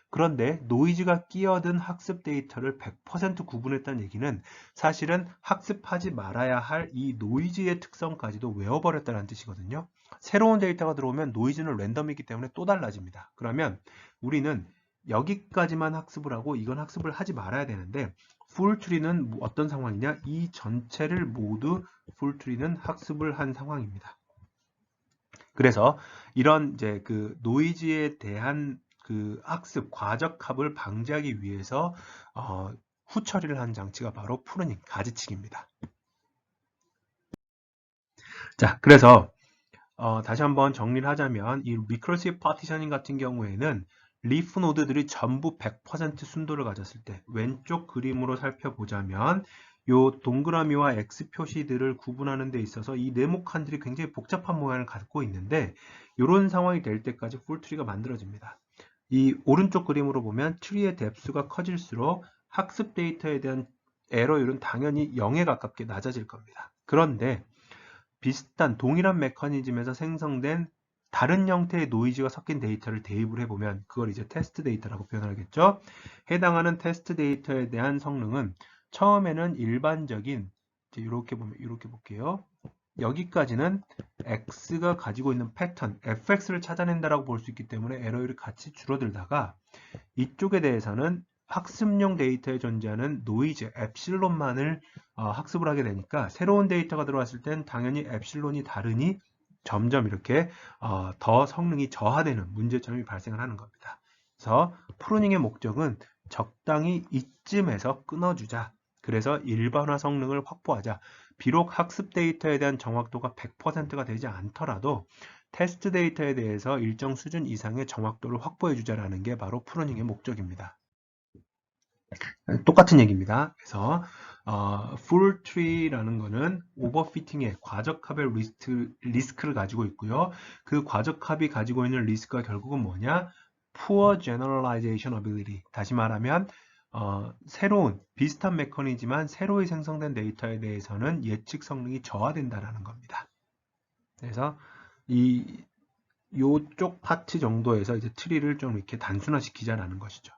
그런데 노이즈가 끼어든 학습 데이터를 100% 구분했다는 얘기는 사실은 학습하지 말아야 할 이 노이즈의 특성까지도 외워버렸다는 뜻이거든요. 새로운 데이터가 들어오면 노이즈는 랜덤이기 때문에 또 달라집니다. 그러면 우리는 여기까지만 학습을 하고 이건 학습을 하지 말아야 되는데 풀트리는 어떤 상황이냐? 이 전체를 모두 풀트리는 학습을 한 상황입니다. 그래서 이런 이제 그 노이즈에 대한 그 학습 과적합을 방지하기 위해서 후처리를 한 장치가 바로 프루닝, 가지치기입니다. 자, 그래서 다시 한번 정리를 하자면 이 리커시브 파티셔닝 같은 경우에는 리프 노드들이 전부 100% 순도를 가졌을 때 왼쪽 그림으로 살펴보자면 요 동그라미와 X 표시들을 구분하는 데 있어서 이 네모칸들이 굉장히 복잡한 모양을 갖고 있는데 이런 상황이 될 때까지 풀트리가 만들어집니다. 이 오른쪽 그림으로 보면 트리의 뎁스가 커질수록 학습 데이터에 대한 에러율은 당연히 0에 가깝게 낮아질 겁니다. 그런데 비슷한 동일한 메커니즘에서 생성된 다른 형태의 노이즈가 섞인 데이터를 대입을 해보면 그걸 이제 테스트 데이터라고 표현하겠죠. 해당하는 테스트 데이터에 대한 성능은 처음에는 일반적인 이렇게 보면 이렇게 볼게요. 여기까지는 X가 가지고 있는 패턴, fx를 찾아낸다라고 볼 수 있기 때문에 에러율이 같이 줄어들다가 이쪽에 대해서는 학습용 데이터에 존재하는 노이즈, 엡실론만을 학습을 하게 되니까 새로운 데이터가 들어왔을 땐 당연히 엡실론이 다르니 점점 이렇게 더 성능이 저하되는 문제점이 발생을 하는 겁니다. 그래서 프루닝의 목적은 적당히 이쯤에서 끊어주자. 그래서 일반화 성능을 확보하자. 비록 학습 데이터에 대한 정확도가 100%가 되지 않더라도 테스트 데이터에 대해서 일정 수준 이상의 정확도를 확보해 주자라는 게 바로 프루닝의 목적입니다. 똑같은 얘기입니다. 그래서 full tree라는 거는 오버피팅의 과적합의 리스크를 가지고 있고요. 그 과적합이 가지고 있는 리스크가 결국은 뭐냐? poor generalization ability. 다시 말하면 새로운 비슷한 메커니즘만 새로이 생성된 데이터에 대해서는 예측 성능이 저하된다라는 겁니다. 그래서 요쪽 파트 정도에서 이제 트리를 좀 이렇게 단순화시키자라는 것이죠.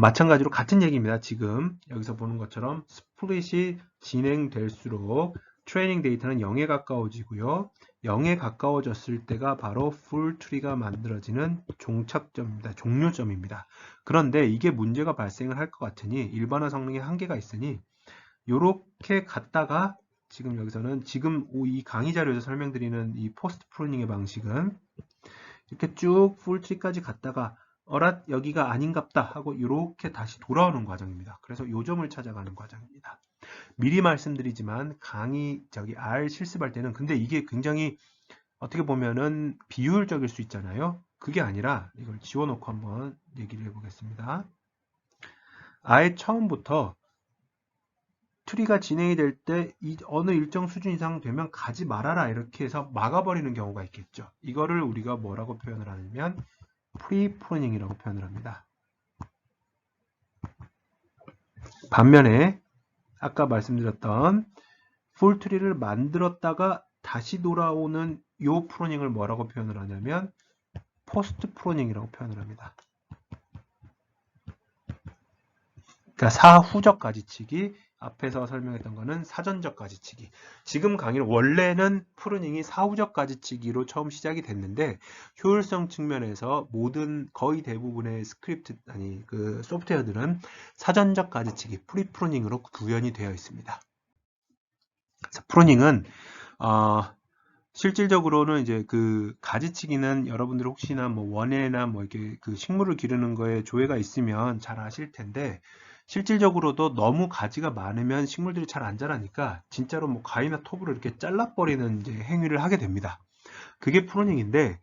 마찬가지로 같은 얘기입니다. 지금 여기서 보는 것처럼 스플릿이 진행될수록 트레이닝 데이터는 0에 가까워지고요. 0에 가까워졌을 때가 바로 풀 트리가 만들어지는 종착점입니다. 종료점입니다. 그런데 이게 문제가 발생을 할 것 같으니 일반화 성능에 한계가 있으니 이렇게 갔다가 지금 여기서는 지금 이 강의 자료에서 설명드리는 이 포스트 프루닝의 방식은 이렇게 쭉 풀 트리까지 갔다가 어랏 여기가 아닌갑다 하고 이렇게 다시 돌아오는 과정입니다. 그래서 요 점을 찾아가는 과정입니다. 미리 말씀드리지만 강의 R 실습할 때는 근데 이게 굉장히 어떻게 보면은 비효율적일 수 있잖아요. 그게 아니라 이걸 지워놓고 한번 얘기를 해보겠습니다. 아예 처음부터 트리가 진행이 될 때 어느 일정 수준 이상 되면 가지 말아라 이렇게 해서 막아버리는 경우가 있겠죠. 이거를 우리가 뭐라고 표현을 하냐면 프리프루닝이라고 표현을 합니다. 반면에 아까 말씀드렸던 풀트리를 만들었다가 다시 돌아오는 요 프루닝을 뭐라고 표현을 하냐면 포스트 프루닝이라고 표현을 합니다. 그러니까 사후적 가지치기, 앞에서 설명했던 거는 사전적 가지치기. 지금 강의는 원래는 프루닝이 사후적 가지치기로 처음 시작이 됐는데 효율성 측면에서 거의 대부분의 그 소프트웨어들은 사전적 가지치기, 프리프루닝으로 구현이 되어 있습니다. 그래서 프루닝은 실질적으로는 이제 그 가지치기는 여러분들 혹시나 뭐 원예나 뭐 이렇게 그 식물을 기르는 거에 조예가 있으면 잘 아실 텐데 실질적으로도 너무 가지가 많으면 식물들이 잘 안 자라니까 진짜로 뭐 가위나 톱으로 이렇게 잘라버리는 이제 행위를 하게 됩니다. 그게 프루닝인데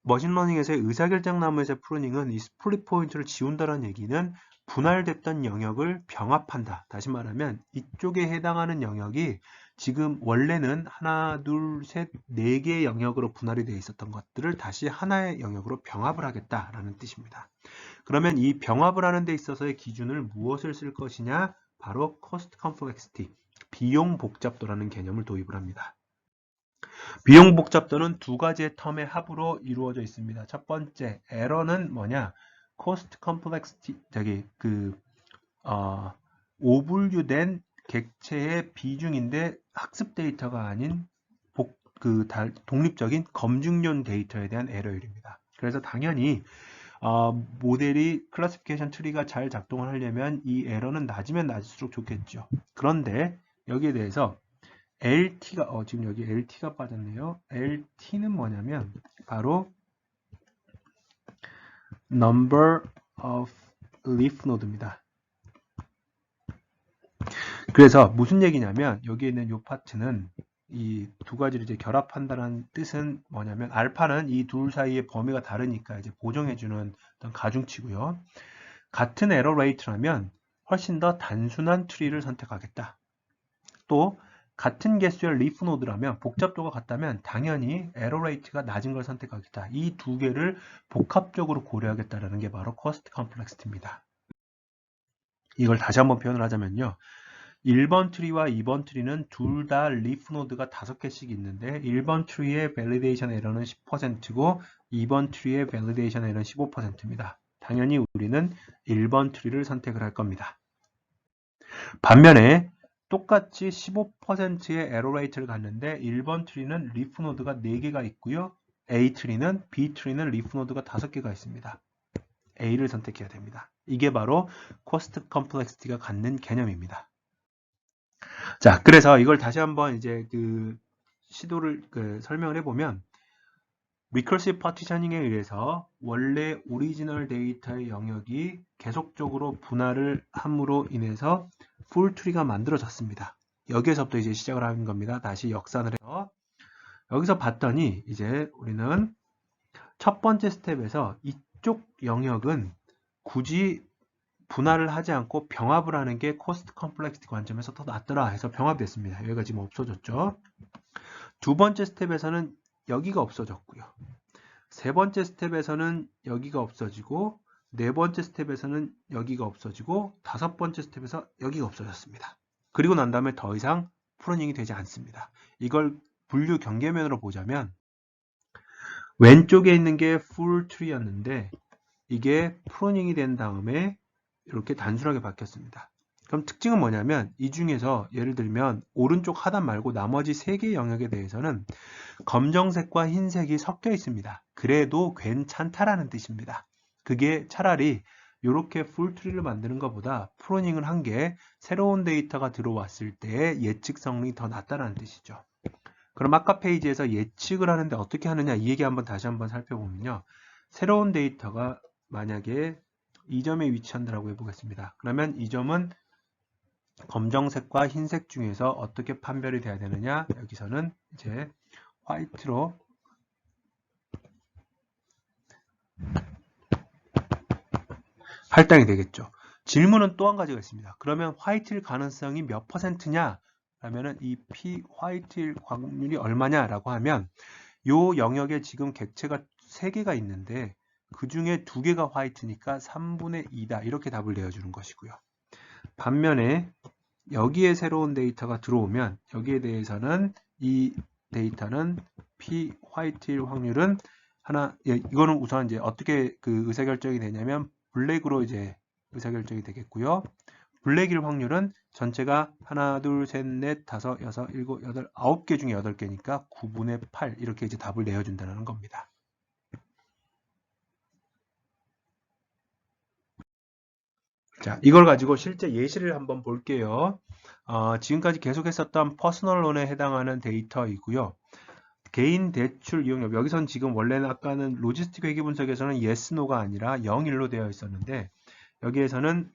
머신러닝에서의 의사결정나무에서의 프루닝은 이 스플릿 포인트를 지운다는 얘기는 분할됐던 영역을 병합한다. 다시 말하면 이쪽에 해당하는 영역이 지금 원래는 하나, 둘, 셋, 네 개의 영역으로 분할이 되어 있었던 것들을 다시 하나의 영역으로 병합을 하겠다라는 뜻입니다. 그러면 이 병합을 하는 데 있어서의 기준을 무엇을 쓸 것이냐? 바로 cost complexity, 비용 복잡도라는 개념을 도입을 합니다. 비용 복잡도는 두 가지의 텀의 합으로 이루어져 있습니다. 첫 번째, 에러는 뭐냐? cost complexity, 오분류된 객체의 비중인데 학습 데이터가 아닌 독립적인 검증용 데이터에 대한 에러율입니다. 그래서 당연히 모델이 클래시피케이션 트리가 잘 작동을 하려면 이 에러는 낮으면 낮을수록 좋겠죠. 그런데 여기에 대해서 LT가 지금 여기 LT가 빠졌네요. LT는 뭐냐면 바로 number of leaf node입니다. 그래서 무슨 얘기냐면 여기에 있는 이 파트는 이 두 가지를 이제 결합한다는 뜻은 뭐냐면 알파는 이 둘 사이의 범위가 다르니까 이제 보정해주는 어떤 가중치고요. 같은 에러 레이트라면 훨씬 더 단순한 트리를 선택하겠다. 또 같은 개수의 리프 노드라면 복잡도가 같다면 당연히 에러 레이트가 낮은 걸 선택하겠다. 이 두 개를 복합적으로 고려하겠다는 게 바로 코스트 컴플렉시티입니다. 이걸 다시 한번 표현을 하자면요. 1번 트리와 2번 트리는 둘 다 리프 노드가 5개씩 있는데 1번 트리의 밸리데이션 에러는 10%고 2번 트리의 밸리데이션 에러는 15%입니다. 당연히 우리는 1번 트리를 선택을 할 겁니다. 반면에 똑같이 15%의 에러 레이트를 갖는데 1번 트리는 리프 노드가 4개가 있고요. A 트리는 B 트리는 리프 노드가 5개가 있습니다. A를 선택해야 됩니다. 이게 바로 코스트 컴플렉시티가 갖는 개념입니다. 자, 그래서 이걸 다시 한번 이제 시도를 설명을 해보면 리커시브 파티셔닝에 의해서 원래 오리지널 데이터의 영역이 계속적으로 분할을 함으로 인해서 풀 트리가 만들어졌습니다. 여기에서부터 이제 시작을 하는 겁니다. 다시 역산을 해서 여기서 봤더니 이제 우리는 첫 번째 스텝에서 이쪽 영역은 굳이 분할을 하지 않고 병합을 하는 게 코스트 컴플렉시티 관점에서 더 낫더라 해서 병합됐습니다. 여기가 지금 없어졌죠. 두 번째 스텝에서는 여기가 없어졌고요. 세 번째 스텝에서는 여기가 없어지고 네 번째 스텝에서는 여기가 없어지고 다섯 번째 스텝에서 여기가 없어졌습니다. 그리고 난 다음에 더 이상 프로닝이 되지 않습니다. 이걸 분류 경계면으로 보자면 왼쪽에 있는 게 풀 트리였는데 이게 프로닝이 된 다음에 이렇게 단순하게 바뀌었습니다. 그럼 특징은 뭐냐면 이 중에서 예를 들면 오른쪽 하단 말고 나머지 3개의 영역에 대해서는 검정색과 흰색이 섞여 있습니다. 그래도 괜찮다라는 뜻입니다. 그게 차라리 이렇게 풀트리를 만드는 것보다 프로닝을 한 게 새로운 데이터가 들어왔을 때 예측성이 더 낮다는 뜻이죠. 그럼 아까 페이지에서 예측을 하는데 어떻게 하느냐 이 얘기 한번 다시 한번 살펴보면요. 새로운 데이터가 만약에 이 점에 위치한다고 해보겠습니다. 그러면 이 점은 검정색과 흰색 중에서 어떻게 판별이 돼야 되느냐? 여기서는 이제 화이트로 할당이 되겠죠. 질문은 또 한 가지가 있습니다. 그러면 화이트일 가능성이 몇 %냐? 라면은 이 P 화이트일 확률이 얼마냐라고 하면 요 영역에 지금 객체가 3개가 있는데 그 중에 2개가 화이트니까 3분의 2다. 이렇게 답을 내어주는 것이고요. 반면에 여기에 새로운 데이터가 들어오면 여기에 대해서는 이 데이터는 P 화이트일 확률은 이거는 우선 이제 어떻게 의사결정이 되냐면 블랙으로 이제 의사결정이 되겠고요. 블랙일 확률은 전체가 하나, 둘, 셋, 넷, 다섯, 여섯, 일곱, 여덟, 9개 중에 8개니까 9분의 8 이렇게 이제 답을 내어준다는 겁니다. 자, 이걸 가지고 실제 예시를 한번 볼게요. 지금까지 계속했었던 퍼스널론에 해당하는 데이터이고요. 개인 대출 이용료, 여기선 지금 원래는 아까는 로지스틱 회계 분석에서는 yes, no가 아니라 0, 1로 되어 있었는데 여기에서는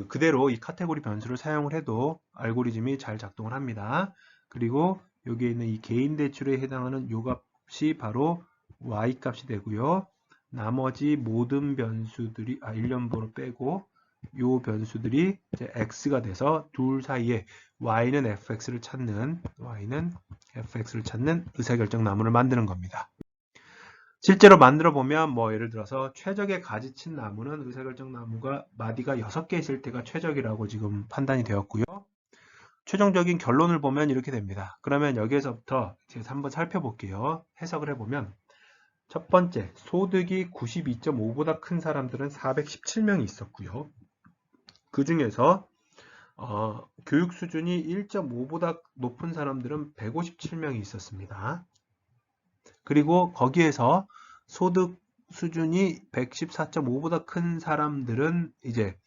그대로 이 카테고리 변수를 사용을 해도 알고리즘이 잘 작동을 합니다. 그리고 여기에 있는 이 개인 대출에 해당하는 요 값이 바로 y 값이 되고요. 나머지 모든 변수들이 일련번호 빼고 요 변수들이 이제 x가 돼서 둘 사이에 y는 fx를 찾는 의사결정 나무를 만드는 겁니다. 실제로 만들어 보면 예를 들어서 최적의 가지친 나무는 의사결정 나무가 마디가 6개 있을 때가 최적이라고 지금 판단이 되었고요. 최종적인 결론을 보면 이렇게 됩니다. 그러면 여기에서부터 제가 한번 살펴볼게요. 해석을 해보면 첫 번째, 소득이 92.5보다 큰 사람들은 417명이 있었고요. 그 중에서 교육 수준이 1.5보다 높은 사람들은 157명이 있었습니다. 그리고 거기에서 소득 수준이 114.5보다 큰 사람들은 이제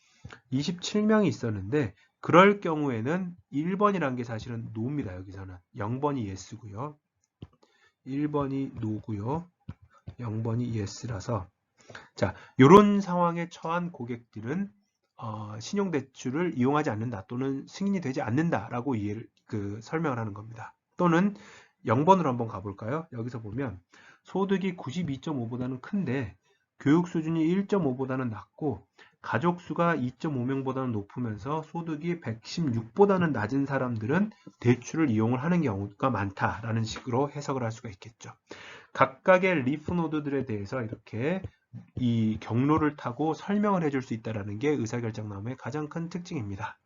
27명이 있었는데 그럴 경우에는 1번이라는 게 사실은 no입니다. 여기서는 0번이 yes고요. 1번이 no고요. 0번이 yes라서 자, 이런 상황에 처한 고객들은 신용대출을 이용하지 않는다 또는 승인이 되지 않는다라고 설명을 하는 겁니다. 또는 0번으로 한번 가볼까요? 여기서 보면 소득이 92.5보다는 큰데 교육 수준이 1.5보다는 낮고 가족 수가 2.5명보다는 높으면서 소득이 116보다는 낮은 사람들은 대출을 이용을 하는 경우가 많다라는 식으로 해석을 할 수가 있겠죠. 각각의 리프 노드들에 대해서 이렇게 이 경로를 타고 설명을 해줄 수 있다는 게 의사결정나무의 가장 큰 특징입니다.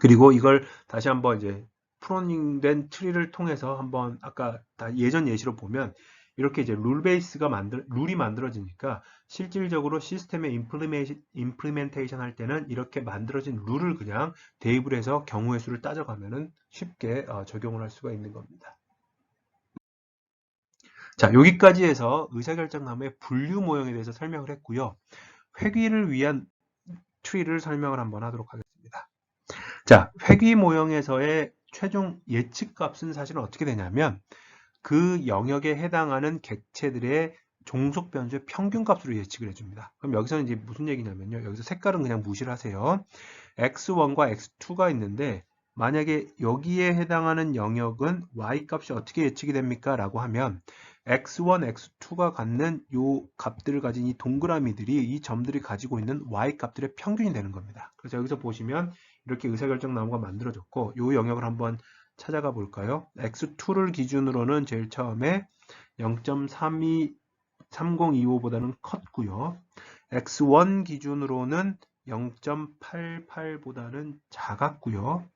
그리고 이걸 다시 한번 이제 프로닝된 트리를 통해서 한번 아까 예전 예시로 보면 이렇게 이제 룰이 만들어지니까 실질적으로 시스템의 임플리멘테이션 할 때는 이렇게 만들어진 룰을 그냥 대입을 해서 경우의 수를 따져가면은 쉽게 적용을 할 수가 있는 겁니다. 자, 여기까지 해서 의사결정나무의 분류 모형에 대해서 설명을 했고요. 회귀를 위한 트리를 설명을 한번 하도록 하겠습니다. 자, 회귀 모형에서의 최종 예측 값은 사실은 어떻게 되냐면 그 영역에 해당하는 객체들의 종속 변수의 평균 값으로 예측을 해줍니다. 그럼 여기서는 이제 무슨 얘기냐면요. 여기서 색깔은 그냥 무시를 하세요. x1과 x2가 있는데 만약에 여기에 해당하는 영역은 y 값이 어떻게 예측이 됩니까? 라고 하면 x1, x2가 갖는 요 값들을 가진 이 동그라미들이 이 점들이 가지고 있는 y 값들의 평균이 되는 겁니다. 그래서 여기서 보시면 이렇게 의사결정 나무가 만들어졌고 요 영역을 한번 찾아가 볼까요? x2를 기준으로는 제일 처음에 0.3025보다는 컸고요. x1 기준으로는 0.88보다는 작았고요.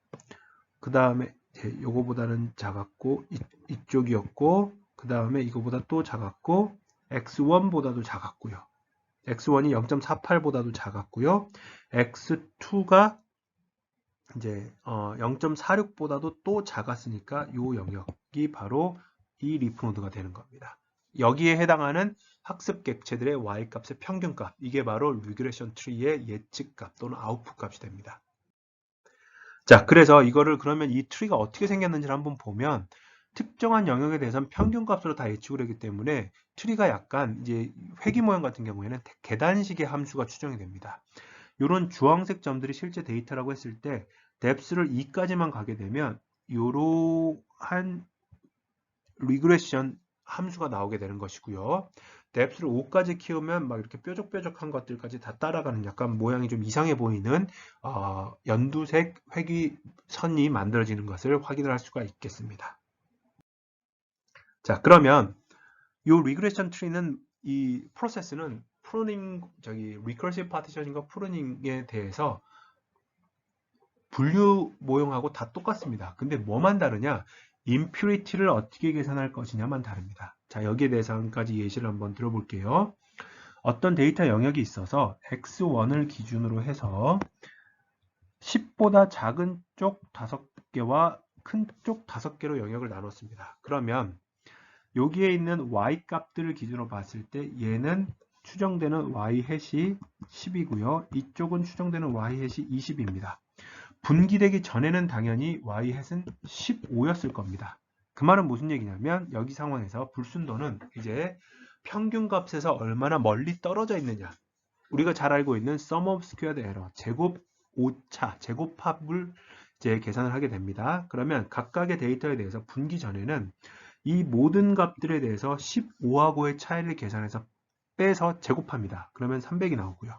그 다음에 요거보다는 작았고 이쪽이었고 그 다음에 이거보다 또 작았고 x1보다도 작았고요. x1이 0.48보다도 작았고요. x2가 이제 0.46보다도 또 작았으니까 요 영역이 바로 이 리프 노드가 되는 겁니다. 여기에 해당하는 학습 객체들의 y-값의 평균값, 이게 바로 리그레션 트리의 예측값 또는 아웃풋 값이 됩니다. 자, 그래서 이거를 그러면 이 트리가 어떻게 생겼는지를 한번 보면 특정한 영역에 대해서는 평균값으로 다 예측을 하기 때문에 트리가 약간 이제 회귀 모형 같은 경우에는 계단식의 함수가 추정이 됩니다. 이런 주황색 점들이 실제 데이터라고 했을 때 depth를 2까지만 가게 되면 이러한 리그레션 함수가 나오게 되는 것이고요. depth를 5까지 키우면 막 이렇게 뾰족뾰족한 것들까지 다 따라가는 약간 모양이 좀 이상해 보이는 연두색 회귀선이 만들어지는 것을 확인을 할 수가 있겠습니다. 자, 그러면 이 리그레션 트리는 이 프로세스는 프루닝, 리커시브 파티션인과 프루닝에 대해서 분류 모형하고 다 똑같습니다. 근데 뭐만 다르냐? 임퓨리티를 어떻게 계산할 것이냐만 다릅니다. 자, 여기에 대해서 한 가지 예시를 한번 들어볼게요. 어떤 데이터 영역이 있어서 x1을 기준으로 해서 10보다 작은 쪽 5개와 큰 쪽 5개로 영역을 나눴습니다. 그러면 여기에 있는 y 값들을 기준으로 봤을 때 얘는 추정되는 y 햇이 10이고요. 이쪽은 추정되는 y 햇이 20입니다. 분기되기 전에는 당연히 y 햇은 15였을 겁니다. 그 말은 무슨 얘기냐면 여기 상황에서 불순도는 이제 평균값에서 얼마나 멀리 떨어져 있느냐. 우리가 잘 알고 있는 sum of squared error, 제곱 오차, 제곱합을 이제 계산을 하게 됩니다. 그러면 각각의 데이터에 대해서 분기 전에는 이 모든 값들에 대해서 15하고의 차이를 계산해서 빼서 제곱합니다. 그러면 300이 나오고요.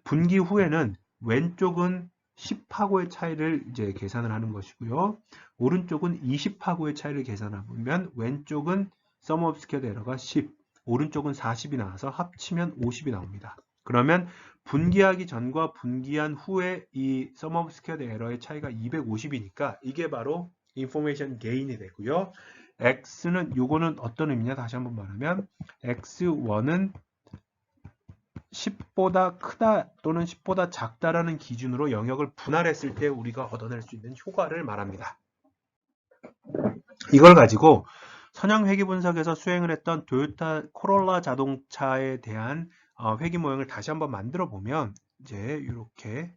분기 후에는 왼쪽은 10하고의 차이를 이제 계산을 하는 것이고요. 오른쪽은 20하고의 차이를 계산하면 왼쪽은 sum of squared error가 10, 오른쪽은 40이 나와서 합치면 50이 나옵니다. 그러면 분기하기 전과 분기한 후에 이 sum of squared error의 차이가 250이니까 이게 바로 information gain이 되고요. x는 요거는 어떤 의미냐? 다시 한번 말하면 x1은 10보다 크다 또는 10보다 작다라는 기준으로 영역을 분할했을 때 우리가 얻어낼 수 있는 효과를 말합니다. 이걸 가지고 선형 회귀 분석에서 수행을 했던 토요타 코롤라 자동차에 대한 회귀 모형을 다시 한번 만들어 보면 이제 이렇게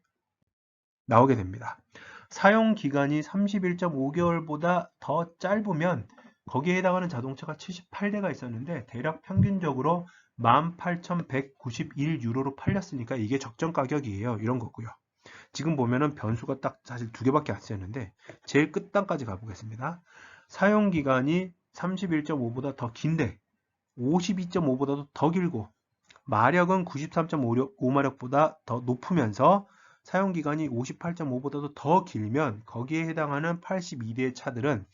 나오게 됩니다. 사용 기간이 31.5개월보다 더 짧으면 거기에 해당하는 자동차가 78대가 있었는데 대략 평균적으로 18,191유로로 팔렸으니까 이게 적정 가격이에요. 이런 거고요. 지금 보면은 변수가 딱 사실 2개밖에 안 쓰였는데 제일 끝단까지 가보겠습니다. 사용 기간이 31.5보다 더 긴데 52.5보다도 더 길고 마력은 93.5마력보다 더 높으면서 사용 기간이 58.5보다도 더 길면 거기에 해당하는 82대의 차들은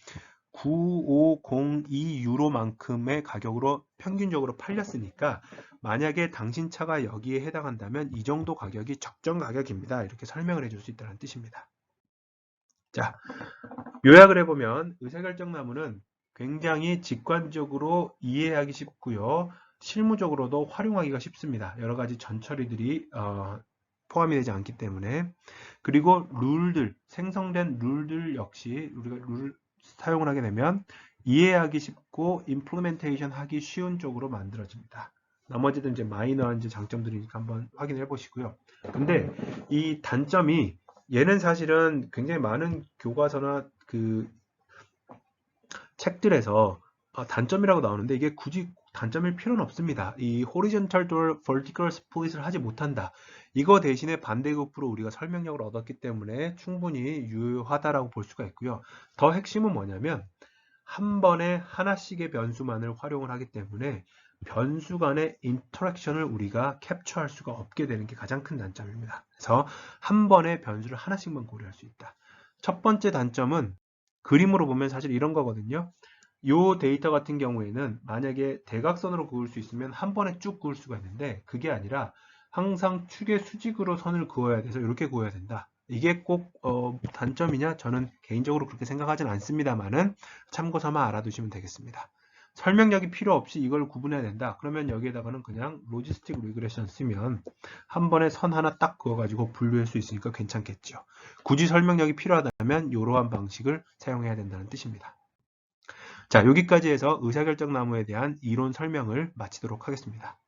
9502유로만큼의 가격으로 평균적으로 팔렸으니까 만약에 당신 차가 여기에 해당한다면 이 정도 가격이 적정 가격입니다. 이렇게 설명을 해줄 수 있다는 뜻입니다. 자, 요약을 해보면 의사결정나무는 굉장히 직관적으로 이해하기 쉽고요. 실무적으로도 활용하기가 쉽습니다. 여러 가지 전처리들이 포함이 되지 않기 때문에. 그리고 룰들, 생성된 룰들 역시 우리가 룰을 사용을 하게 되면 이해하기 쉽고 임플리멘테이션 하기 쉬운 쪽으로 만들어집니다. 나머지는 이제 마이너한 이제 장점들이니까 한번 확인해 보시고요. 근데 이 단점이 얘는 사실은 굉장히 많은 교과서나 그 책들에서 단점이라고 나오는데 이게 굳이 단점일 필요는 없습니다. 이 horizontal door vertical split을 하지 못한다. 이거 대신에 반대급부로 우리가 설명력을 얻었기 때문에 충분히 유효하다라고 볼 수가 있고요. 더 핵심은 뭐냐면 한 번에 하나씩의 변수만을 활용을 하기 때문에 변수 간의 인터랙션을 우리가 캡처할 수가 없게 되는 게 가장 큰 단점입니다. 그래서 한 번에 변수를 하나씩만 고려할 수 있다. 첫 번째 단점은 그림으로 보면 사실 이런 거거든요. 이 데이터 같은 경우에는 만약에 대각선으로 그을 수 있으면 한 번에 쭉 그을 수가 있는데 그게 아니라 항상 축의 수직으로 선을 그어야 돼서 이렇게 그어야 된다. 이게 꼭 단점이냐? 저는 개인적으로 그렇게 생각하진 않습니다만은 참고 삼아 알아두시면 되겠습니다. 설명력이 필요 없이 이걸 구분해야 된다. 그러면 여기에다가는 그냥 로지스틱 리그레션 쓰면 한 번에 선 하나 딱 그어가지고 분류할 수 있으니까 괜찮겠죠. 굳이 설명력이 필요하다면 이러한 방식을 사용해야 된다는 뜻입니다. 자, 여기까지 해서 의사결정나무에 대한 이론 설명을 마치도록 하겠습니다.